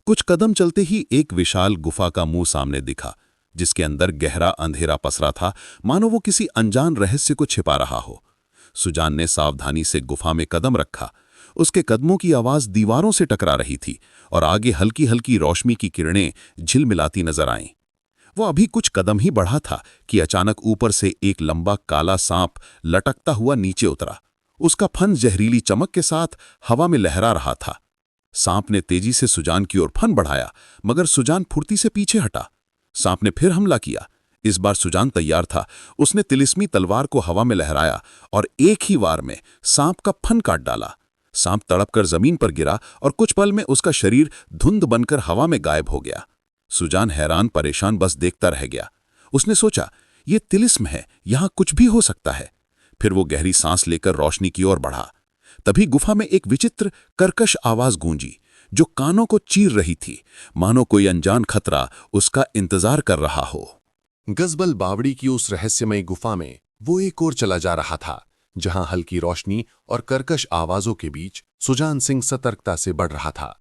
कुछ कदम चलते ही एक विशाल गुफा का मुंह सामने दिखा, जिसके अंदर गहरा अंधेरा पसरा था, मानो वो किसी अनजान रहस्य को छिपा रहा हो। सुजान ने सावधानी से गुफा में कदम रखा। उसके कदमों की आवाज दीवारों से टकरा रही थी और आगे हल्की हल्की रोशनी की किरणें झिलमिलाती नजर आईं। वो अभी कुछ कदम ही बढ़ा था कि अचानक ऊपर से एक लंबा काला सांप लटकता हुआ नीचे उतरा। उसका फन जहरीली चमक के साथ हवा में लहरा रहा था। सांप ने तेजी से सुजान की ओर फन बढ़ाया, मगर सुजान फुर्ती से पीछे हटा। सांप ने फिर हमला किया। इस बार सुजान तैयार था। उसने तिलिस्मी तलवार को हवा में लहराया और एक ही वार में सांप का फन काट डाला। सांप तड़पकर जमीन पर गिरा और कुछ पल में उसका शरीर धुंध बनकर हवा में गायब हो गया। सुजान हैरान परेशान बस देखता रह गया। उसने सोचा, ये तिलिस्म है, यहां कुछ भी हो सकता है। फिर वो गहरी सांस लेकर रोशनी की ओर बढ़ा। तभी गुफा में एक विचित्र कर्कश आवाज गूंजी, जो कानों को चीर रही थी, मानो कोई अनजान खतरा उसका इंतजार कर रहा हो। गजबल बावड़ी की उस रहस्यमयी गुफा में वो एक ओर चला जा रहा था, जहां हल्की रोशनी और कर्कश आवाजों के बीच सुजान सिंह सतर्कता से बढ़ रहा था।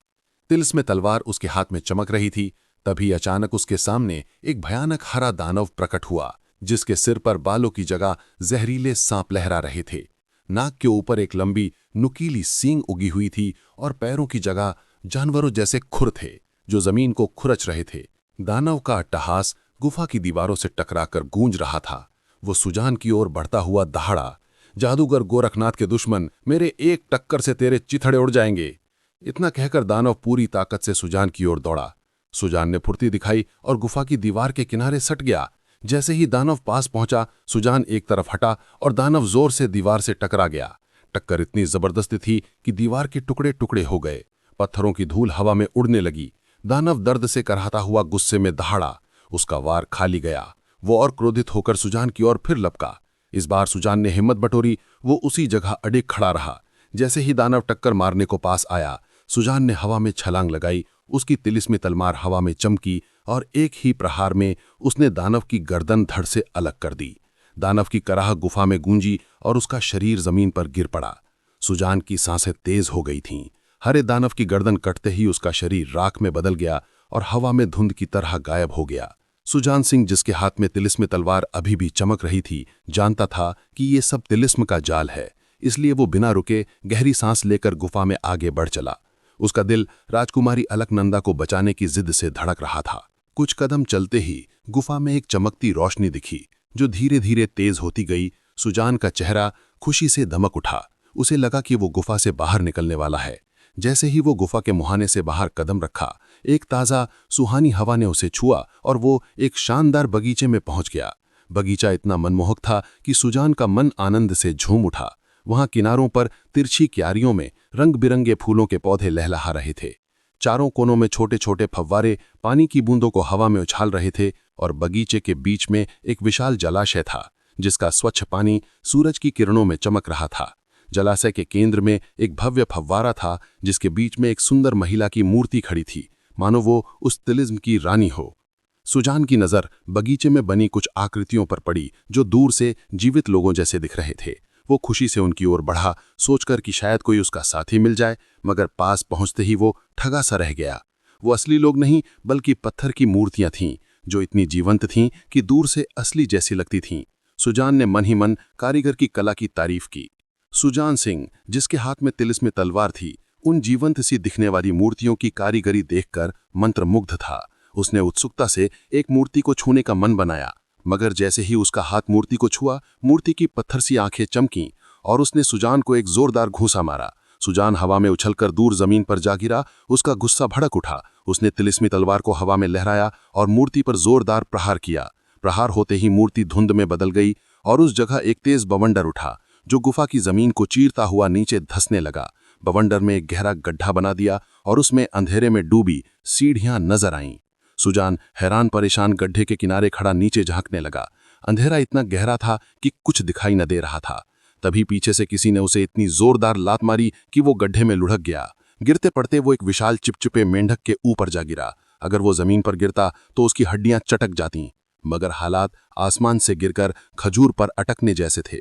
तिलिस्म तलवार उसके हाथ में चमक रही थी। तभी अचानक उसके सामने एक भयानक हरा दानव प्रकट हुआ, जिसके सिर पर बालों की जगह जहरीले सांप लहरा रहे थे। नाक के ऊपर एक लंबी नुकीली सींग उगी हुई थी और पैरों की जगह जानवरों जैसे खुर थे, जो जमीन को खुरच रहे थे। दानव का अट्टहास गुफा की दीवारों से टकराकर गूंज रहा था। वो सुजान की ओर बढ़ता हुआ दहाड़ा, जादूगर गोरखनाथ के दुश्मन, मेरे एक टक्कर से तेरे चिथड़े उड़ जाएंगे। इतना कहकर दानव पूरी ताकत से सुजान की ओर दौड़ा। सुजान ने फुर्ती दिखाई और गुफा की दीवार के किनारे सट गया। जैसे ही दानव पास पहुंचा, सुजान एक तरफ हटा और दानव जोर से दीवार से टकरा गया। टक्कर इतनी जबरदस्त थी कि दीवार के टुकड़े टुकड़े हो गए। पत्थरों की धूल हवा में उड़ने लगी। दानव दर्द से कराहता हुआ गुस्से में दहाड़ा। उसका वार खाली गया। वो और क्रोधित होकर सुजान की ओर फिर लपका। इस बार सुजान ने हिम्मत बटोरी। वो उसी जगह अडिग खड़ा रहा। जैसे ही दानव टक्कर मारने को पास आया, सुजान ने हवा में छलांग लगाई उसकी तिलिस्मी तलवार हवा में चमकी और एक ही प्रहार में उसने दानव की गर्दन धड़ से अलग कर दी। दानव की कराह गुफा में गूंजी और उसका शरीर जमीन पर गिर पड़ा। सुजान की सांसें तेज हो गई थीं। हरे दानव की गर्दन कटते ही उसका शरीर राख में बदल गया और हवा में धुंध की तरह गायब हो गया। सुजान सिंह, जिसके हाथ में तिलिस्म तलवार अभी भी चमक रही थी, जानता था कि ये सब तिलिस्म का जाल है। इसलिए वो बिना रुके गहरी सांस लेकर गुफा में आगे बढ़ चला। उसका दिल राजकुमारी अलकनंदा को बचाने की जिद से धड़क रहा था। कुछ कदम चलते ही गुफा में एक चमकती रोशनी दिखी, जो धीरे धीरे तेज होती गई। सुजान का चेहरा खुशी से दमक उठा। उसे लगा कि वो गुफा से बाहर निकलने वाला है। जैसे ही वो गुफा के मुहाने से बाहर कदम रखा, एक ताज़ा सुहानी हवा ने उसे छुआ और वो एक शानदार बगीचे में पहुंच गया। बगीचा इतना मनमोहक था कि सुजान का मन आनंद से झूम उठा। वहां किनारों पर तिरछी क्यारियों में रंग बिरंगे फूलों के पौधे लहलहा रहे थे। चारों कोनों में छोटे छोटे फव्वारे पानी की बूंदों को हवा में उछाल रहे थे और बगीचे के बीच में एक विशाल जलाशय था, जिसका स्वच्छ पानी सूरज की किरणों में चमक रहा था। जलाशय के केंद्र में एक भव्य फव्वारा था, जिसके बीच में एक सुंदर महिला की मूर्ति खड़ी थी, मानो वो उस तिलिस्म की रानी हो। सुजान की नज़र बगीचे में बनी कुछ आकृतियों पर पड़ी, जो दूर से जीवित लोगों जैसे दिख रहे थे। वो खुशी से उनकी ओर बढ़ा, सोचकर कि शायद कोई उसका साथी मिल जाए, मगर पास पहुंचते ही वो ठगा सा रह गया। वो असली लोग नहीं, बल्कि पत्थर की मूर्तियां थीं, जो इतनी जीवंत थीं कि दूर से असली जैसी लगती थीं। सुजान ने मन ही मन कारीगर की कला की तारीफ की। सुजान सिंह, जिसके हाथ में तिलिस्म तलवार थी, उन जीवंत सी दिखने वाली मूर्तियों की कारीगरी देखकर मंत्रमुग्ध था। उसने उत्सुकता से एक मूर्ति को छूने का मन बनाया, मगर जैसे ही उसका हाथ मूर्ति को छुआ, मूर्ति की पत्थर सी आंखें चमकीं और उसने सुजान को एक जोरदार घूंसा मारा। सुजान हवा में उछलकर दूर जमीन पर जा गिरा। उसका गुस्सा भड़क उठा। उसने तिलिस्मी तलवार को हवा में लहराया और मूर्ति पर जोरदार प्रहार किया। प्रहार होते ही मूर्ति धुंध में बदल गई और उस जगह एक तेज बवंडर उठा, जो गुफा की जमीन को चीरता हुआ नीचे धंसने लगा। बवंडर में एक गहरा गड्ढा बना दिया और उसमें अंधेरे में डूबी सीढ़ियां नजर आईं। सुजान हैरान परेशान गड्ढे के किनारे खड़ा नीचे झांकने लगा। अंधेरा इतना गहरा था कि कुछ दिखाई न दे रहा था। तभी पीछे से किसी ने उसे इतनी जोरदार लात मारी कि वो गड्ढे में लुढ़क गया। गिरते पड़ते वो एक विशाल चिपचिपे मेंढक के ऊपर जा गिरा। अगर वो जमीन पर गिरता तो उसकी हड्डियां चटक जातीं, मगर हालात आसमान से गिरकर खजूर पर अटकने जैसे थे।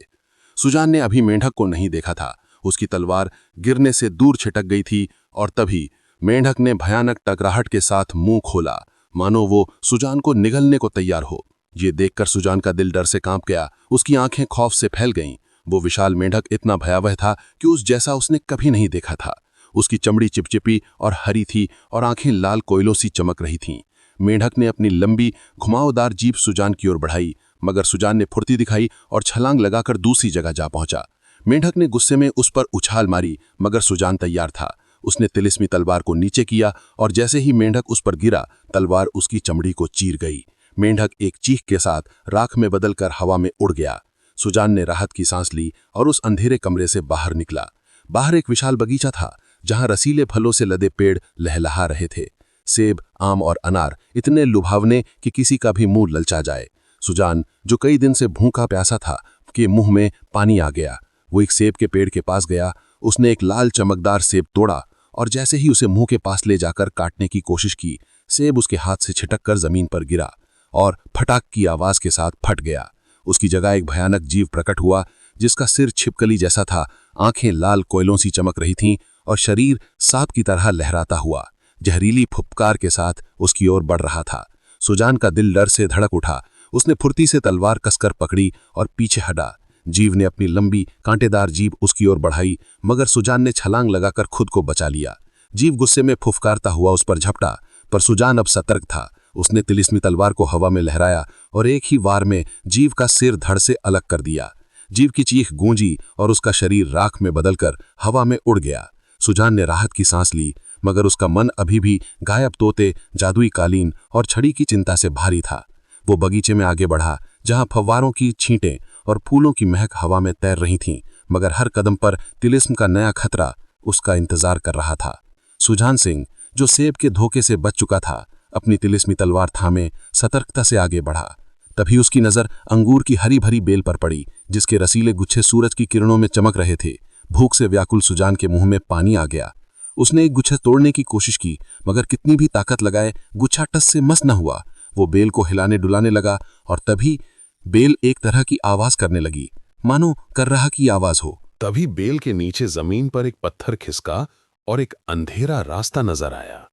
सुजान ने अभी मेंढक को नहीं देखा था। उसकी तलवार गिरने से दूर छिटक गई थी और तभी मेंढक ने भयानक टकराहट के साथ मुंह खोला, मानो वो सुजान को निगलने को तैयार हो। ये देखकर सुजान का दिल डर से कांप गया। उसकी आंखें खौफ से फैल गईं। वो विशाल मेंढक इतना भयावह था कि उस जैसा उसने कभी नहीं देखा था। उसकी चमड़ी चिपचिपी और हरी थी और आंखें लाल कोयलों सी चमक रही थीं। मेंढक ने अपनी लंबी घुमावदार जीभ सुजान की ओर बढ़ाई, मगर सुजान ने फुर्ती दिखाई और छलांग लगाकर दूसरी जगह जा पहुंचा। मेंढक ने गुस्से में उस पर उछाल मारी, मगर सुजान तैयार था। उसने तिलिस्मी तलवार को नीचे किया और जैसे ही मेंढक उस पर गिरा, तलवार उसकी चमड़ी को चीर गई। मेंढक एक चीख के साथ राख में बदलकर हवा में उड़ गया। सुजान ने राहत की सांस ली और उस अंधेरे कमरे से बाहर निकला। बाहर एक विशाल बगीचा था, जहां रसीले फलों से लदे पेड़ लहलहा रहे थे। सेब, आम और अनार इतने लुभावने कि किसी का भी मुंह ललचा जाए। सुजान, जो कई दिन से भूखा प्यासा था, के मुंह में पानी आ गया। वो एक सेब के पेड़ के पास गया। उसने एक लाल चमकदार सेब तोड़ा और जैसे ही उसे मुंह के पास ले जाकर काटने की कोशिश की, सेब उसके हाथ से छिटककर जमीन पर गिरा और फटाक की आवाज के साथ फट गया। उसकी जगह एक भयानक जीव प्रकट हुआ, जिसका सिर छिपकली जैसा था, आंखें लाल कोयलों सी चमक रही थीं और शरीर सांप की तरह लहराता हुआ जहरीली फुफकार के साथ उसकी ओर बढ़ रहा था। सुजान का दिल डर से धड़क उठा। उसने फुर्ती से तलवार कसकर पकड़ी और पीछे हटा। जीव ने अपनी लंबी कांटेदार जीभ उसकी ओर बढ़ाई, मगर सुजान ने छलांग लगाकर खुद को बचा लिया। जीव गुस्से में फुफकारता हुआ उस पर झपटा, पर सुजान अब सतर्क था। उसने तिलिस्मी तलवार को हवा में लहराया और एक ही वार में जीव का सिर धड़ से अलग कर दिया। जीव की चीख गूंजी और उसका शरीर राख में बदलकर हवा में उड़ गया। सुजान ने राहत की सांस ली, मगर उसका मन अभी भी गायब तोते, जादुई कालीन और छड़ी की चिंता से भारी था। वो बगीचे में आगे बढ़ा, जहां फव्वारों की छींटें और फूलों की महक हवा में तैर रही थीं, मगर हर कदम पर तिलिस्म का नया खतरा उसका इंतजार कर रहा था। सुजान सिंह, जो सेब के धोखे से बच चुका था, अपनी तिलिस्मी तलवार थामे सतर्कता से आगे बढ़ा। तभी उसकी नजर अंगूर की हरी भरी बेल पर पड़ी, जिसके रसीले गुच्छे सूरज की किरणों में चमक रहे थे। भूख से व्याकुल सुजान के मुंह में पानी आ गया। उसने एक गुच्छा तोड़ने की कोशिश की, मगर कितनी भी ताकत लगाए गुच्छा टस से मस न हुआ। वो बेल को हिलाने डुलाने लगा और तभी बेल एक तरह की आवाज करने लगी, मानो कर रहा की आवाज हो। तभी बेल के नीचे जमीन पर एक पत्थर खिसका और एक अंधेरा रास्ता नजर आया।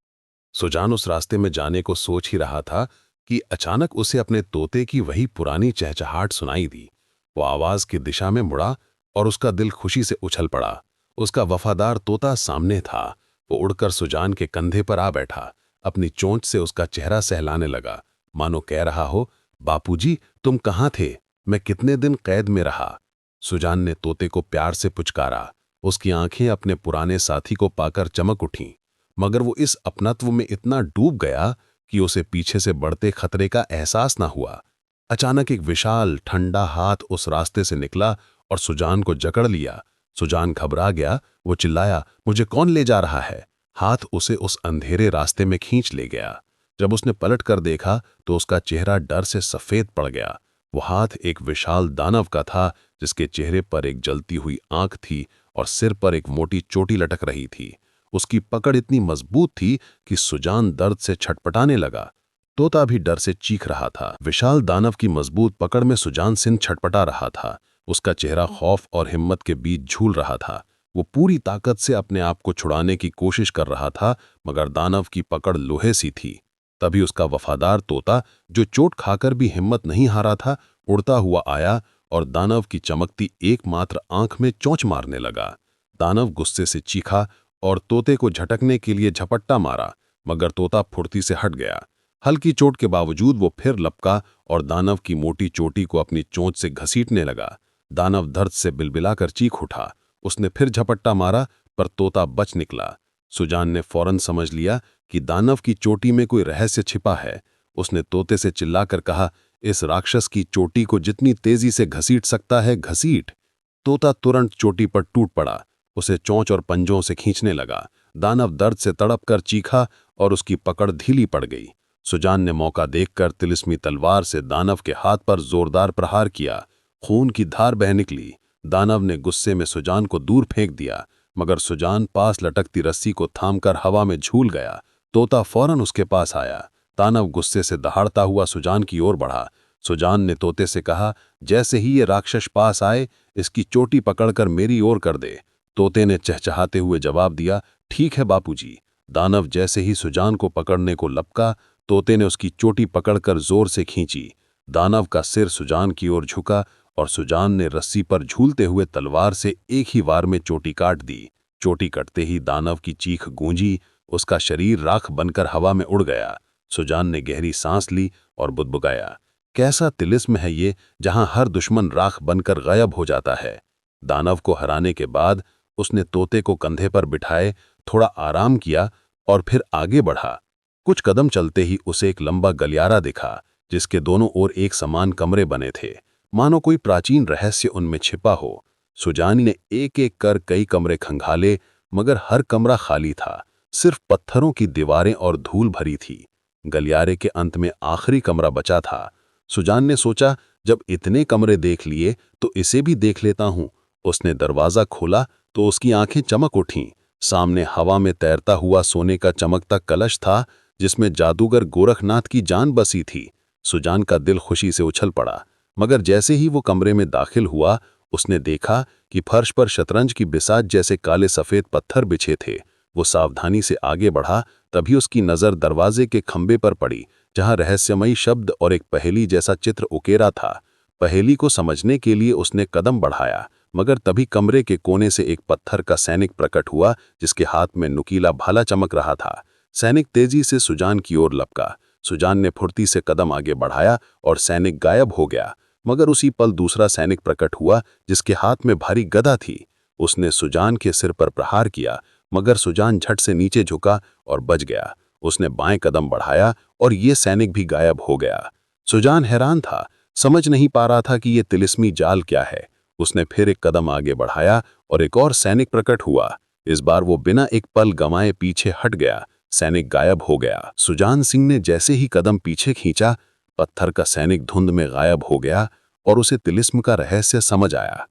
सुजान उस रास्ते में जाने को सोच ही रहा था कि अचानक उसे अपने तोते की वही पुरानी चहचहाट सुनाई दी। वो आवाज की दिशा में मुड़ा और उसका दिल खुशी से उछल पड़ा। उसका वफादार तोता सामने था। वो उड़कर सुजान के कंधे पर आ बैठा, अपनी चोंच से उसका चेहरा सहलाने लगा, मानो कह रहा हो, बापूजी तुम कहाँ थे, मैं कितने दिन कैद में रहा। सुजान ने तोते को प्यार से पुचकारा। उसकी आंखें अपने पुराने साथी को पाकर चमक उठीं, मगर वो इस अपनत्व में इतना डूब गया कि उसे पीछे से बढ़ते खतरे का एहसास ना हुआ। अचानक एक विशाल ठंडा हाथ उस रास्ते से निकला और सुजान को जकड़ लिया। सुजान घबरा गया। वो चिल्लाया, मुझे कौन ले जा रहा है? हाथ उसे उस अंधेरे रास्ते में खींच ले गया। जब उसने पलट कर देखा तो उसका चेहरा डर से सफेद पड़ गया। वो हाथ एक विशाल दानव का था, जिसके चेहरे पर एक जलती हुई आंख थी और सिर पर एक मोटी चोटी लटक रही थी। उसकी पकड़ इतनी मजबूत थी कि सुजान दर्द से छटपटाने लगा। तोता भी डर से चीख रहा था। विशाल दानव की मजबूत पकड़ में सुजान सिंह छटपटा रहा था। उसका चेहरा खौफ और हिम्मत के बीच झूल रहा था। वो पूरी ताकत से अपने आप को छुड़ाने की कोशिश कर रहा था, मगर दानव की पकड़ लोहे सी थी। तभी उसका वफादार तोता, जो चोट खाकर भी हिम्मत नहीं हारा था, उड़ता हुआ आया और दानव की चमकती एकमात्र आंख में चोंच मारने लगा। दानव गुस्से से चीखा और तोते को झटकने के लिए झपट्टा मारा, मगर तोता फुर्ती से हट गया। हल्की चोट के बावजूद वो फिर लपका और दानव की मोटी चोटी को अपनी चोंच से घसीटने लगा। दानव दर्द से बिलबिलाकर चीख उठा। उसने फिर झपट्टा मारा, पर तोता बच निकला। सुजान ने फौरन समझ लिया कि दानव की चोटी में कोई रहस्य छिपा है। उसने तोते से चिल्लाकर कहा, इस राक्षस की चोटी को जितनी तेजी से घसीट सकता है घसीट। तोता तुरंत चोटी पर टूट पड़ा, उसे चोंच और पंजों से खींचने लगा। दानव दर्द से तड़प कर चीखा और उसकी पकड़ ढीली पड़ गई। सुजान ने मौका देखकर तिलिस्मी तलवार से दानव के हाथ पर जोरदार प्रहार किया। खून की धार बह निकली। दानव ने गुस्से में सुजान को दूर फेंक दिया, मगर सुजान पास लटकती रस्सी को थामकर हवा में झूल गया। तोता फौरन उसके पास आया। दानव गुस्से से दहाड़ता हुआ सुजान की ओर बढ़ा। सुजान ने तोते से कहा, जैसे ही ये राक्षस पास आए, इसकी चोटी पकड़कर मेरी ओर कर दे। तोते ने चहचहाते हुए जवाब दिया, ठीक है बापूजी। दानव जैसे ही सुजान को पकड़ने को लपका, तोते ने उसकी चोटी पकड़कर जोर से खींची। दानव का सिर सुजान की ओर झुका और सुजान ने रस्सी पर झूलते हुए तलवार से एक ही वार में चोटी काट दी। चोटी कटते ही दानव की चीख गूंजी। उसका शरीर राख बनकर हवा में उड़ गया। सुजान ने गहरी सांस ली और बुदबुदाया, कैसा तिलिस्म है ये, जहां हर दुश्मन राख बनकर गायब हो जाता है। दानव को हराने के बाद उसने तोते को कंधे पर बिठाए, थोड़ा आराम किया और फिर आगे बढ़ा। कुछ कदम चलते ही उसे एक लंबा गलियारा दिखा, जिसके दोनों ओर एक समान कमरे बने थे, मानो कोई प्राचीन रहस्य उनमें छिपा हो। सुजान ने एक एक कर कई कमरे खंगाले, मगर हर कमरा खाली था। सिर्फ पत्थरों की दीवारें और धूल भरी थी। गलियारे के अंत में आखिरी कमरा बचा था। सुजान ने सोचा, जब इतने कमरे देख लिए तो इसे भी देख लेता हूं। उसने दरवाजा खोला तो उसकी आंखें चमक उठीं। सामने हवा में तैरता हुआ सोने का चमकता कलश था, जिसमें जादूगर गोरखनाथ की जान बसी थी। सुजान का दिल खुशी से उछल पड़ा, मगर जैसे ही वो कमरे में दाखिल हुआ, उसने देखा कि फर्श पर शतरंज की बिसात जैसे काले सफेद पत्थर बिछे थे। वो सावधानी से आगे बढ़ा, तभी उसकी नजर दरवाजे के खंबे पर पड़ी, जहां रहस्यमयी शब्द और एक पहेली जैसा चित्र उकेरा था। पहेली को समझने के लिए उसने कदम बढ़ाया, मगर तभी कमरे के कोने से एक पत्थर का सैनिक प्रकट हुआ, जिसके हाथ में नुकीला भाला चमक रहा था। सैनिक तेजी से सुजान की ओर लपका। सुजान ने फुर्ती से कदम आगे बढ़ाया और सैनिक गायब हो गया, मगर उसी पल दूसरा सैनिक प्रकट हुआ, जिसके हाथ में भारी गदा थी। उसने सुजान के सिर पर प्रहार किया, मगर सुजान झट से नीचे झुका और बच गया। उसने बाएं कदम बढ़ाया और ये सैनिक भी गायब हो गया। सुजान हैरान था, समझ नहीं पा रहा था कि ये तिलिस्मी जाल क्या है। उसने फिर एक कदम आगे बढ़ाया और एक और सैनिक प्रकट हुआ। इस बार वो बिना एक पल गंवाए पीछे हट गया। सैनिक गायब हो गया। सुजान सिंह ने जैसे ही कदम पीछे खींचा, पत्थर का सैनिक धुंध में गायब हो गया और उसे तिलिस्म का रहस्य समझ आया।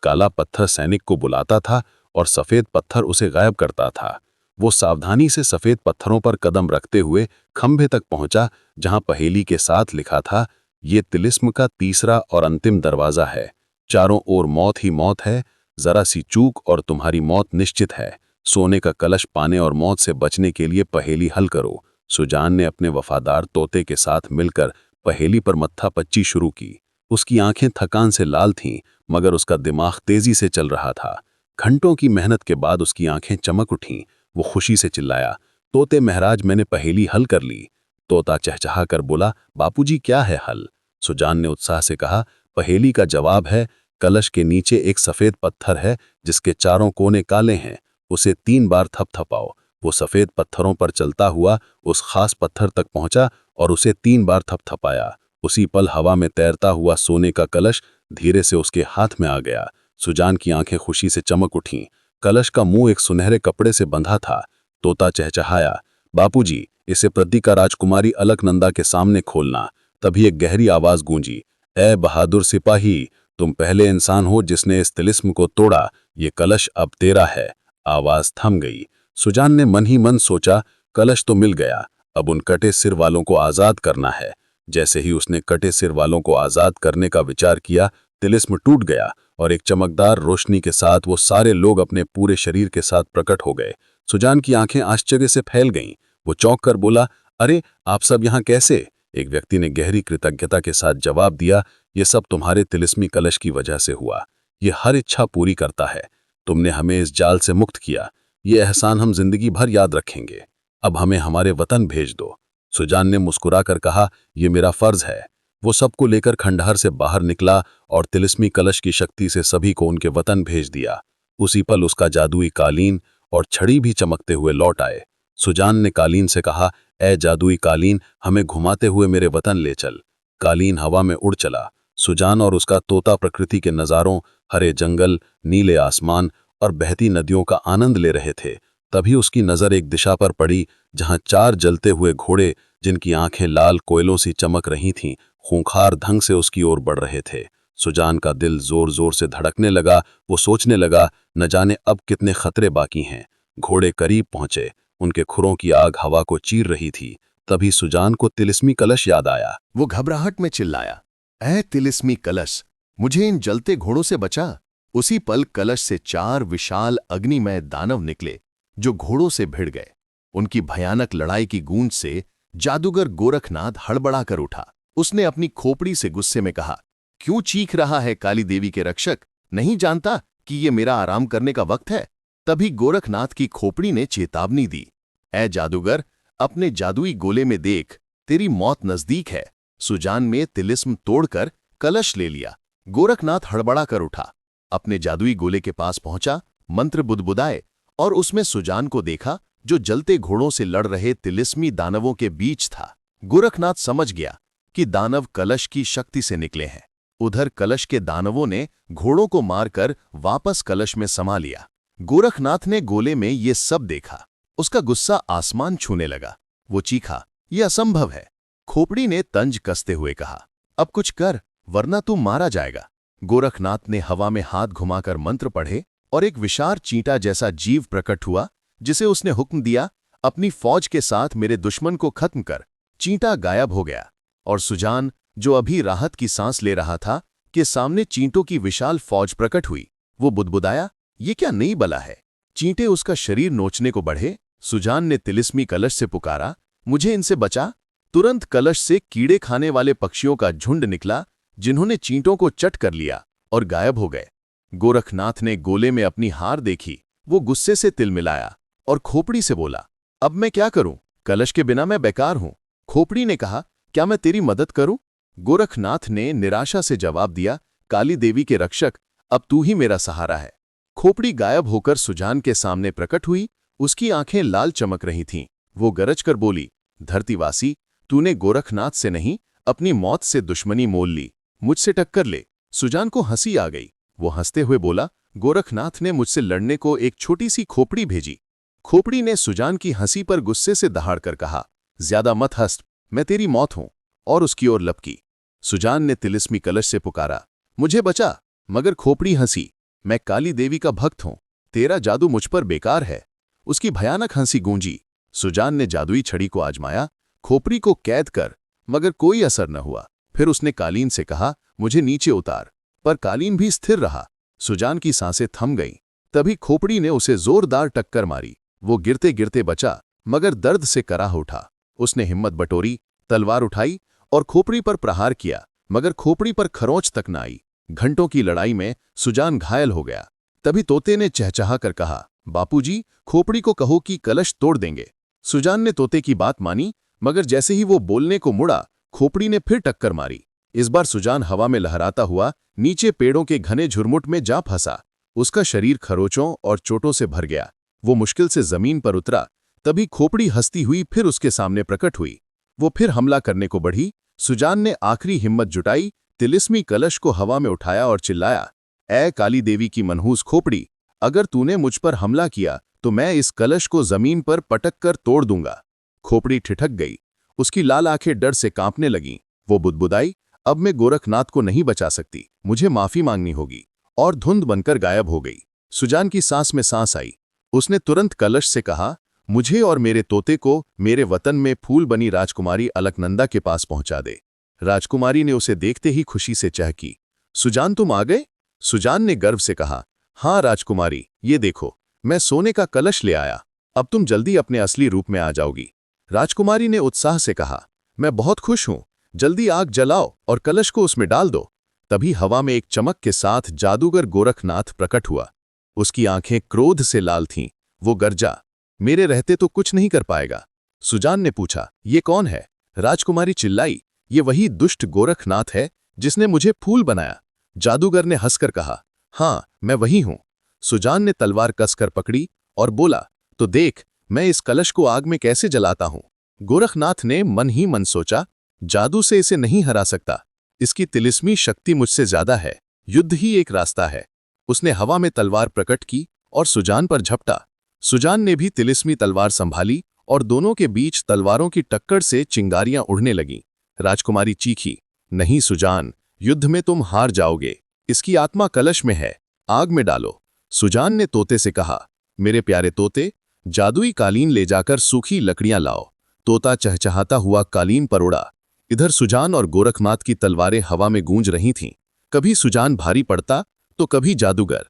काला पत्थर सैनिक को बुलाता था और सफेद पत्थर उसे गायब करता था। वो सावधानी से सफेद पत्थरों पर कदम रखते हुए खंभे तक पहुंचा, जहां पहेली के साथ लिखा था, ये तिलिस्म का तीसरा और अंतिम दरवाजा है। चारों ओर मौत ही मौत है, जरा सी चूक और तुम्हारी मौत निश्चित है। सोने का कलश पाने और मौत से बचने के लिए पहेली हल करो। सुजान ने अपने वफादार तोते के साथ मिलकर पहेली पर मत्थापच्ची शुरू की। उसकी आंखें थकान से लाल थीं, मगर उसका दिमाग तेजी से चल रहा था। घंटों की मेहनत के बाद उसकी आंखें चमक उठीं। वो खुशी से चिल्लाया, तोते महाराज, मैंने पहेली हल कर ली। तोता चहचहा कर बोला, बापूजी क्या है हल? सुजान ने उत्साह से कहा, पहेली का जवाब है, कलश के नीचे एक सफेद पत्थर है जिसके चारों कोने काले हैं। उसे 3 बार थपथपाओ। वो सफेद पत्थरों पर चलता हुआ उस खास पत्थर तक पहुंचा और उसे 3 बार थपथपाया। उसी पल हवा में तैरता हुआ सोने का कलश धीरे से उसके हाथ में आ गया। सुजान की आंखें खुशी से चमक उठीं। कलश का मुंह एक सुनहरे कपड़े से बंधा था। तोता चहचहाया, बापूजी, इसे प्रतिका राजकुमारी अलकनंदा के सामने खोलना। तभी एक गहरी आवाज गूंजी, ए बहादुर सिपाही, तुम पहले इंसान हो जिसने इस तिलिस्म को तोड़ा। ये कलश अब तेरा है। आवाज थम गई। सुजान ने मन ही मन सोचा, कलश तो मिल गया, अब उन कटे सिर वालों को आजाद करना है। जैसे ही उसने कटे सिर वालों को आजाद करने का विचार किया, तिलिस्म टूट गया और एक चमकदार रोशनी के साथ वो सारे लोग अपने पूरे शरीर के साथ प्रकट हो गए। सुजान की आंखें आश्चर्य से फैल गईं। वो चौंक कर बोला, अरे आप सब यहाँ कैसे? एक व्यक्ति ने गहरी कृतज्ञता के साथ जवाब दिया, ये सब तुम्हारे तिलिस्मी कलश की वजह से हुआ। ये हर इच्छा पूरी करता है। तुमने हमें इस जाल से मुक्त किया। ये एहसान हम जिंदगी भर याद रखेंगे। अब हमें हमारे वतन भेज दो। सुजान ने मुस्कुराकर कहा, ये मेरा फर्ज है। वो सबको लेकर खंडहर से बाहर निकला और तिलिस्मी कलश की शक्ति से सभी को उनके वतन भेज दिया। उसी पल उसका जादुई कालीन और छड़ी भी चमकते हुए लौट आए। सुजान ने कालीन से कहा, ए जादुई कालीन, हमें घुमाते हुए मेरे वतन ले चल। कालीन हवा में उड़ चला। सुजान और उसका तोता प्रकृति के नज़ारों, हरे जंगल, नीले आसमान और बहती नदियों का आनंद ले रहे थे। तभी उसकी नज़र एक दिशा पर पड़ी जहां 4 जलते हुए घोड़े, जिनकी आंखें लाल कोयलों सी चमक रही थीं, खूंखार ढंग से उसकी ओर बढ़ रहे थे। सुजान का दिल जोर जोर से धड़कने लगा। वो सोचने लगा, न जाने अब कितने खतरे बाकी हैं। घोड़े करीब पहुंचे। उनके खुरों की आग हवा को चीर रही थी। तभी सुजान को तिलिस्मी कलश याद आया। वो घबराहट में चिल्लाया, ऐ तिलिस्मी कलश, मुझे इन जलते घोड़ों से बचा। उसी पल कलश से 4 विशाल अग्निमय दानव निकले जो घोड़ों से भिड़ गए। उनकी भयानक लड़ाई की गूंज से जादूगर गोरखनाथ हड़बड़ा कर उठा। उसने अपनी खोपड़ी से गुस्से में कहा, क्यों चीख रहा है काली देवी के रक्षक? नहीं जानता कि ये मेरा आराम करने का वक्त है? तभी गोरखनाथ की खोपड़ी ने चेतावनी दी, ऐ जादूगर, अपने जादुई गोले में देख, तेरी मौत नजदीक है। सुजान में तिलिस्म तोड़कर कलश ले लिया। गोरखनाथ हड़बड़ा कर उठा, अपने जादुई गोले के पास पहुंचा, मंत्र बुदबुदाए और उसमें सुजान को देखा जो जलते घोड़ों से लड़ रहे तिलिस्मी दानवों के बीच था। गोरखनाथ समझ गया कि दानव कलश की शक्ति से निकले हैं। उधर कलश के दानवों ने घोड़ों को मारकर वापस कलश में समा लिया। गोरखनाथ ने गोले में ये सब देखा। उसका गुस्सा आसमान छूने लगा। वो चीखा, यह असंभव है। खोपड़ी ने तंज कसते हुए कहा, अब कुछ कर, वरना तू मारा जाएगा। गोरखनाथ ने हवा में हाथ घुमाकर मंत्र पढ़े और एक विशाल चींटा जैसा जीव प्रकट हुआ, जिसे उसने हुक्म दिया, अपनी फौज के साथ मेरे दुश्मन को खत्म कर। चींटा गायब हो गया और सुजान, जो अभी राहत की सांस ले रहा था, के सामने चींटों की विशाल फौज प्रकट हुई। वो बुदबुदाया, ये क्या नई बला है? चींटे उसका शरीर नोचने को बढ़े। सुजान ने तिलिस्मी कलश से पुकारा, मुझे इनसे बचा। तुरंत कलश से कीड़े खाने वाले पक्षियों का झुंड निकला, जिन्होंने चींटों को चट कर लिया और गायब हो गए। गोरखनाथ ने गोले में अपनी हार देखी। वो गुस्से से तिलमिलाया और खोपड़ी से बोला, अब मैं क्या करूं? कलश के बिना मैं बेकार हूं। खोपड़ी ने कहा, क्या मैं तेरी मदद करूं? गोरखनाथ ने निराशा से जवाब दिया, काली देवी के रक्षक, अब तू ही मेरा सहारा है। खोपड़ी गायब होकर सुजान के सामने प्रकट हुई। उसकी आंखें लाल चमक रही थीं। वो गरज कर बोली, धरतीवासी, तूने गोरखनाथ से नहीं, अपनी मौत से दुश्मनी मोल ली। मुझसे टक्कर ले। सुजान को हंसी आ गई। वो हंसते हुए बोला, गोरखनाथ ने मुझसे लड़ने को एक छोटी सी खोपड़ी भेजी। खोपड़ी ने सुजान की हंसी पर गुस्से से दहाड़कर कहा, ज्यादा मत हंस, मैं तेरी मौत हूं, और उसकी ओर लपकी। सुजान ने तिलिस्मी कलश से पुकारा, मुझे बचा। मगर खोपड़ी हंसी, मैं काली देवी का भक्त हूं, तेरा जादू मुझ पर बेकार है। उसकी भयानक हंसी गूंजी। सुजान ने जादुई छड़ी को आजमाया, खोपड़ी को कैद कर, मगर कोई असर न हुआ। फिर उसने कालीन से कहा, मुझे नीचे उतार, पर कालीन भी स्थिर रहा। सुजान की सांसें थम गईं। तभी खोपड़ी ने उसे जोरदार टक्कर मारी। वो गिरते गिरते बचा, मगर दर्द से कराह उठा। उसने हिम्मत बटोरी, तलवार उठाई और खोपड़ी पर प्रहार किया, मगर खोपड़ी पर खरोंच तक न आई। घंटों की लड़ाई में सुजान घायल हो गया। तभी तोते ने चहचहा कर कहा, बापूजी, खोपड़ी को कहो कि कलश तोड़ देंगे। सुजान ने तोते की बात मानी, मगर जैसे ही वो बोलने को मुड़ा, खोपड़ी ने फिर टक्कर मारी। इस बार सुजान हवा में लहराता हुआ नीचे पेड़ों के घने झुरमुट में जा फंसा। उसका शरीर खरोचों और चोटों से भर गया। वो मुश्किल से जमीन पर उतरा। तभी खोपड़ी हंसती हुई फिर उसके सामने प्रकट हुई। वो फिर हमला करने को बढ़ी। सुजान ने आखिरी हिम्मत जुटाई, तिलिस्मी कलश को हवा में उठाया और चिल्लाया, ऐ काली देवी की मनहूस खोपड़ी, अगर तूने मुझ पर हमला किया तो मैं इस कलश को जमीन पर पटक कर तोड़ दूंगा। खोपड़ी ठिठक गई। उसकी लाल आंखें डर से कांपने लगीं। वो बुदबुदाई, अब मैं गोरखनाथ को नहीं बचा सकती, मुझे माफी मांगनी होगी, और धुंध बनकर गायब हो गई। सुजान की सांस में सांस आई। उसने तुरंत कलश से कहा, मुझे और मेरे तोते को मेरे वतन में फूल बनी राजकुमारी अलकनंदा के पास पहुंचा दे। राजकुमारी ने उसे देखते ही खुशी से चहकी, सुजान तुम आ गए? सुजान ने गर्व से कहा, हाँ राजकुमारी, ये देखो, मैं सोने का कलश ले आया। अब तुम जल्दी अपने असली रूप में आ जाओगी। राजकुमारी ने उत्साह से कहा, मैं बहुत खुश हूं, जल्दी आग जलाओ और कलश को उसमें डाल दो। तभी हवा में एक चमक के साथ जादूगर गोरखनाथ प्रकट हुआ। उसकी आंखें क्रोध से लाल थीं। वो गरजा, मेरे रहते तो कुछ नहीं कर पाएगा। सुजान ने पूछा, ये कौन है? राजकुमारी चिल्लाई, ये वही दुष्ट गोरखनाथ है जिसने मुझे फूल बनाया। जादूगर ने हंसकर कहा, हाँ मैं वही हूं। सुजान ने तलवार कसकर पकड़ी और बोला, तो देख मैं इस कलश को आग में कैसे जलाता हूं। गोरखनाथ ने मन ही मन सोचा, जादू से इसे नहीं हरा सकता, इसकी तिलिस्मी शक्ति मुझसे ज्यादा है, युद्ध ही एक रास्ता है। उसने हवा में तलवार प्रकट की और सुजान पर झपटा। सुजान ने भी तिलिस्मी तलवार संभाली और दोनों के बीच तलवारों की टक्कर से चिंगारियां उड़ने लगीं। राजकुमारी चीखी, नहीं सुजान, युद्ध में तुम हार जाओगे, इसकी आत्मा कलश में है, आग में डालो। सुजान ने तोते से कहा, मेरे प्यारे तोते, जादुई कालीन ले जाकर सूखी लकड़ियां लाओ। तोता चहचहाता हुआ कालीन पर उड़ा। इधर सुजान और गोरखनाथ की तलवारें हवा में गूंज रही थीं। कभी सुजान भारी पड़ता तो कभी जादूगर।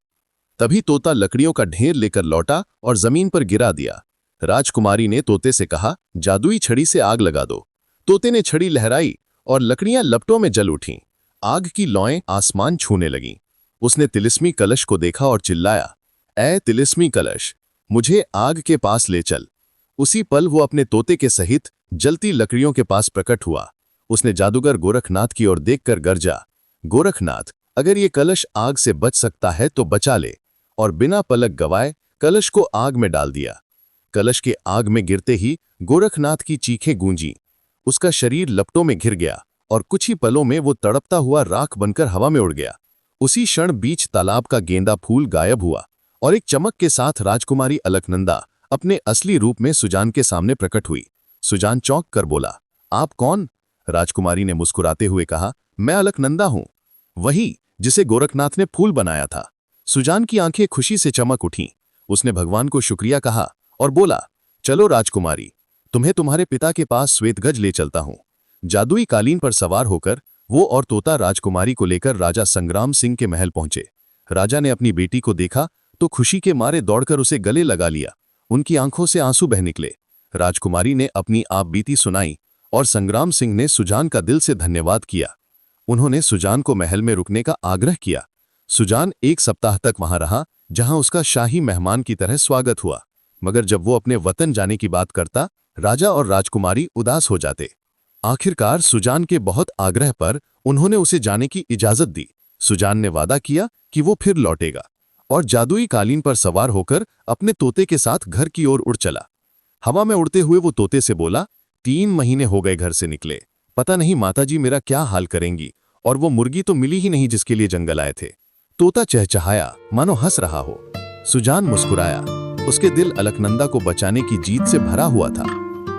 तभी तोता लकड़ियों का ढेर लेकर लौटा और जमीन पर गिरा दिया। राजकुमारी ने तोते से कहा, जादुई छड़ी से आग लगा दो। तोते ने छड़ी लहराई और लकड़ियां लपटों में जल उठीं। आग की लौएं आसमान छूने लगीं। उसने तिलिस्मी कलश को देखा और चिल्लाया, ऐ तिलिस्मी कलश, मुझे आग के पास ले चल। उसी पल वो अपने तोते के सहित जलती लकड़ियों के पास प्रकट हुआ। उसने जादूगर गोरखनाथ की ओर देखकर गरजा, गोरखनाथ, अगर ये कलश आग से बच सकता है तो बचा ले। और बिना पलक गवाए कलश को आग में डाल दिया। कलश के आग में गिरते ही गोरखनाथ की चीखें गूंजी। उसका शरीर लपटों में घिर गया और कुछ ही पलों में वो तड़पता हुआ राख बनकर हवा में उड़ गया। उसी क्षण बीच तालाब का गेंदा फूल गायब हुआ और एक चमक के साथ राजकुमारी अलकनंदा अपने असली रूप में सुजान के सामने प्रकट हुई। सुजान चौंक कर बोला, आप कौन? राजकुमारी ने मुस्कुराते हुए कहा, मैं अलकनंदा हूं, वही जिसे गोरखनाथ ने फूल बनाया था। सुजान की आंखें खुशी से चमक उठीं। उसने भगवान को शुक्रिया कहा और बोला, चलो राजकुमारी, तुम्हें तुम्हारे पिता के पास श्वेतगज ले चलता हूं। जादुई कालीन पर सवार होकर वो और तोता राजकुमारी को लेकर राजा संग्राम सिंह के महल पहुंचे। राजा ने अपनी बेटी को देखा तो खुशी के मारे दौड़कर उसे गले लगा लिया। उनकी आंखों से आंसू बह निकले। राजकुमारी ने अपनी आप बीती सुनाई और संग्राम सिंह ने सुजान का दिल से धन्यवाद किया। उन्होंने सुजान को महल में रुकने का आग्रह किया। सुजान 1 सप्ताह तक वहां रहा, जहां उसका शाही मेहमान की तरह स्वागत हुआ। मगर जब वो अपने वतन जाने की बात करता, राजा और राजकुमारी उदास हो जाते। आखिरकार सुजान के बहुत आग्रह पर उन्होंने उसे जाने की इजाजत दी। सुजान ने वादा किया कि वो फिर लौटेगा और जादुई कालीन पर सवार होकर अपने तोते के साथ घर की ओर उड़ चला। हवा में उड़ते हुए वो तोते से बोला, 3 महीने हो गए घर से निकले, पता नहीं माताजी मेरा क्या हाल करेंगी, और वो मुर्गी तो मिली ही नहीं जिसके लिए जंगल आए थे। तोता चहचहाया, मानो हंस रहा हो। सुजान मुस्कुराया। उसके दिल अलकनंदा को बचाने की जीत से भरा हुआ था।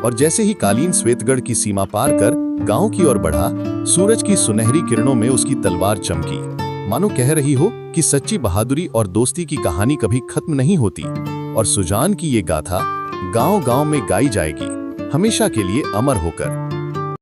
और जैसे ही कालीन श्वेतगढ़ की सीमा पार कर गांव की ओर बढ़ा, सूरज की सुनहरी किरणों में उसकी तलवार चमकी, मानो कह रही हो कि सच्ची बहादुरी और दोस्ती की कहानी कभी खत्म नहीं होती। और सुजान की ये गाथा गांव-गांव में गाई जाएगी, हमेशा के लिए अमर होकर।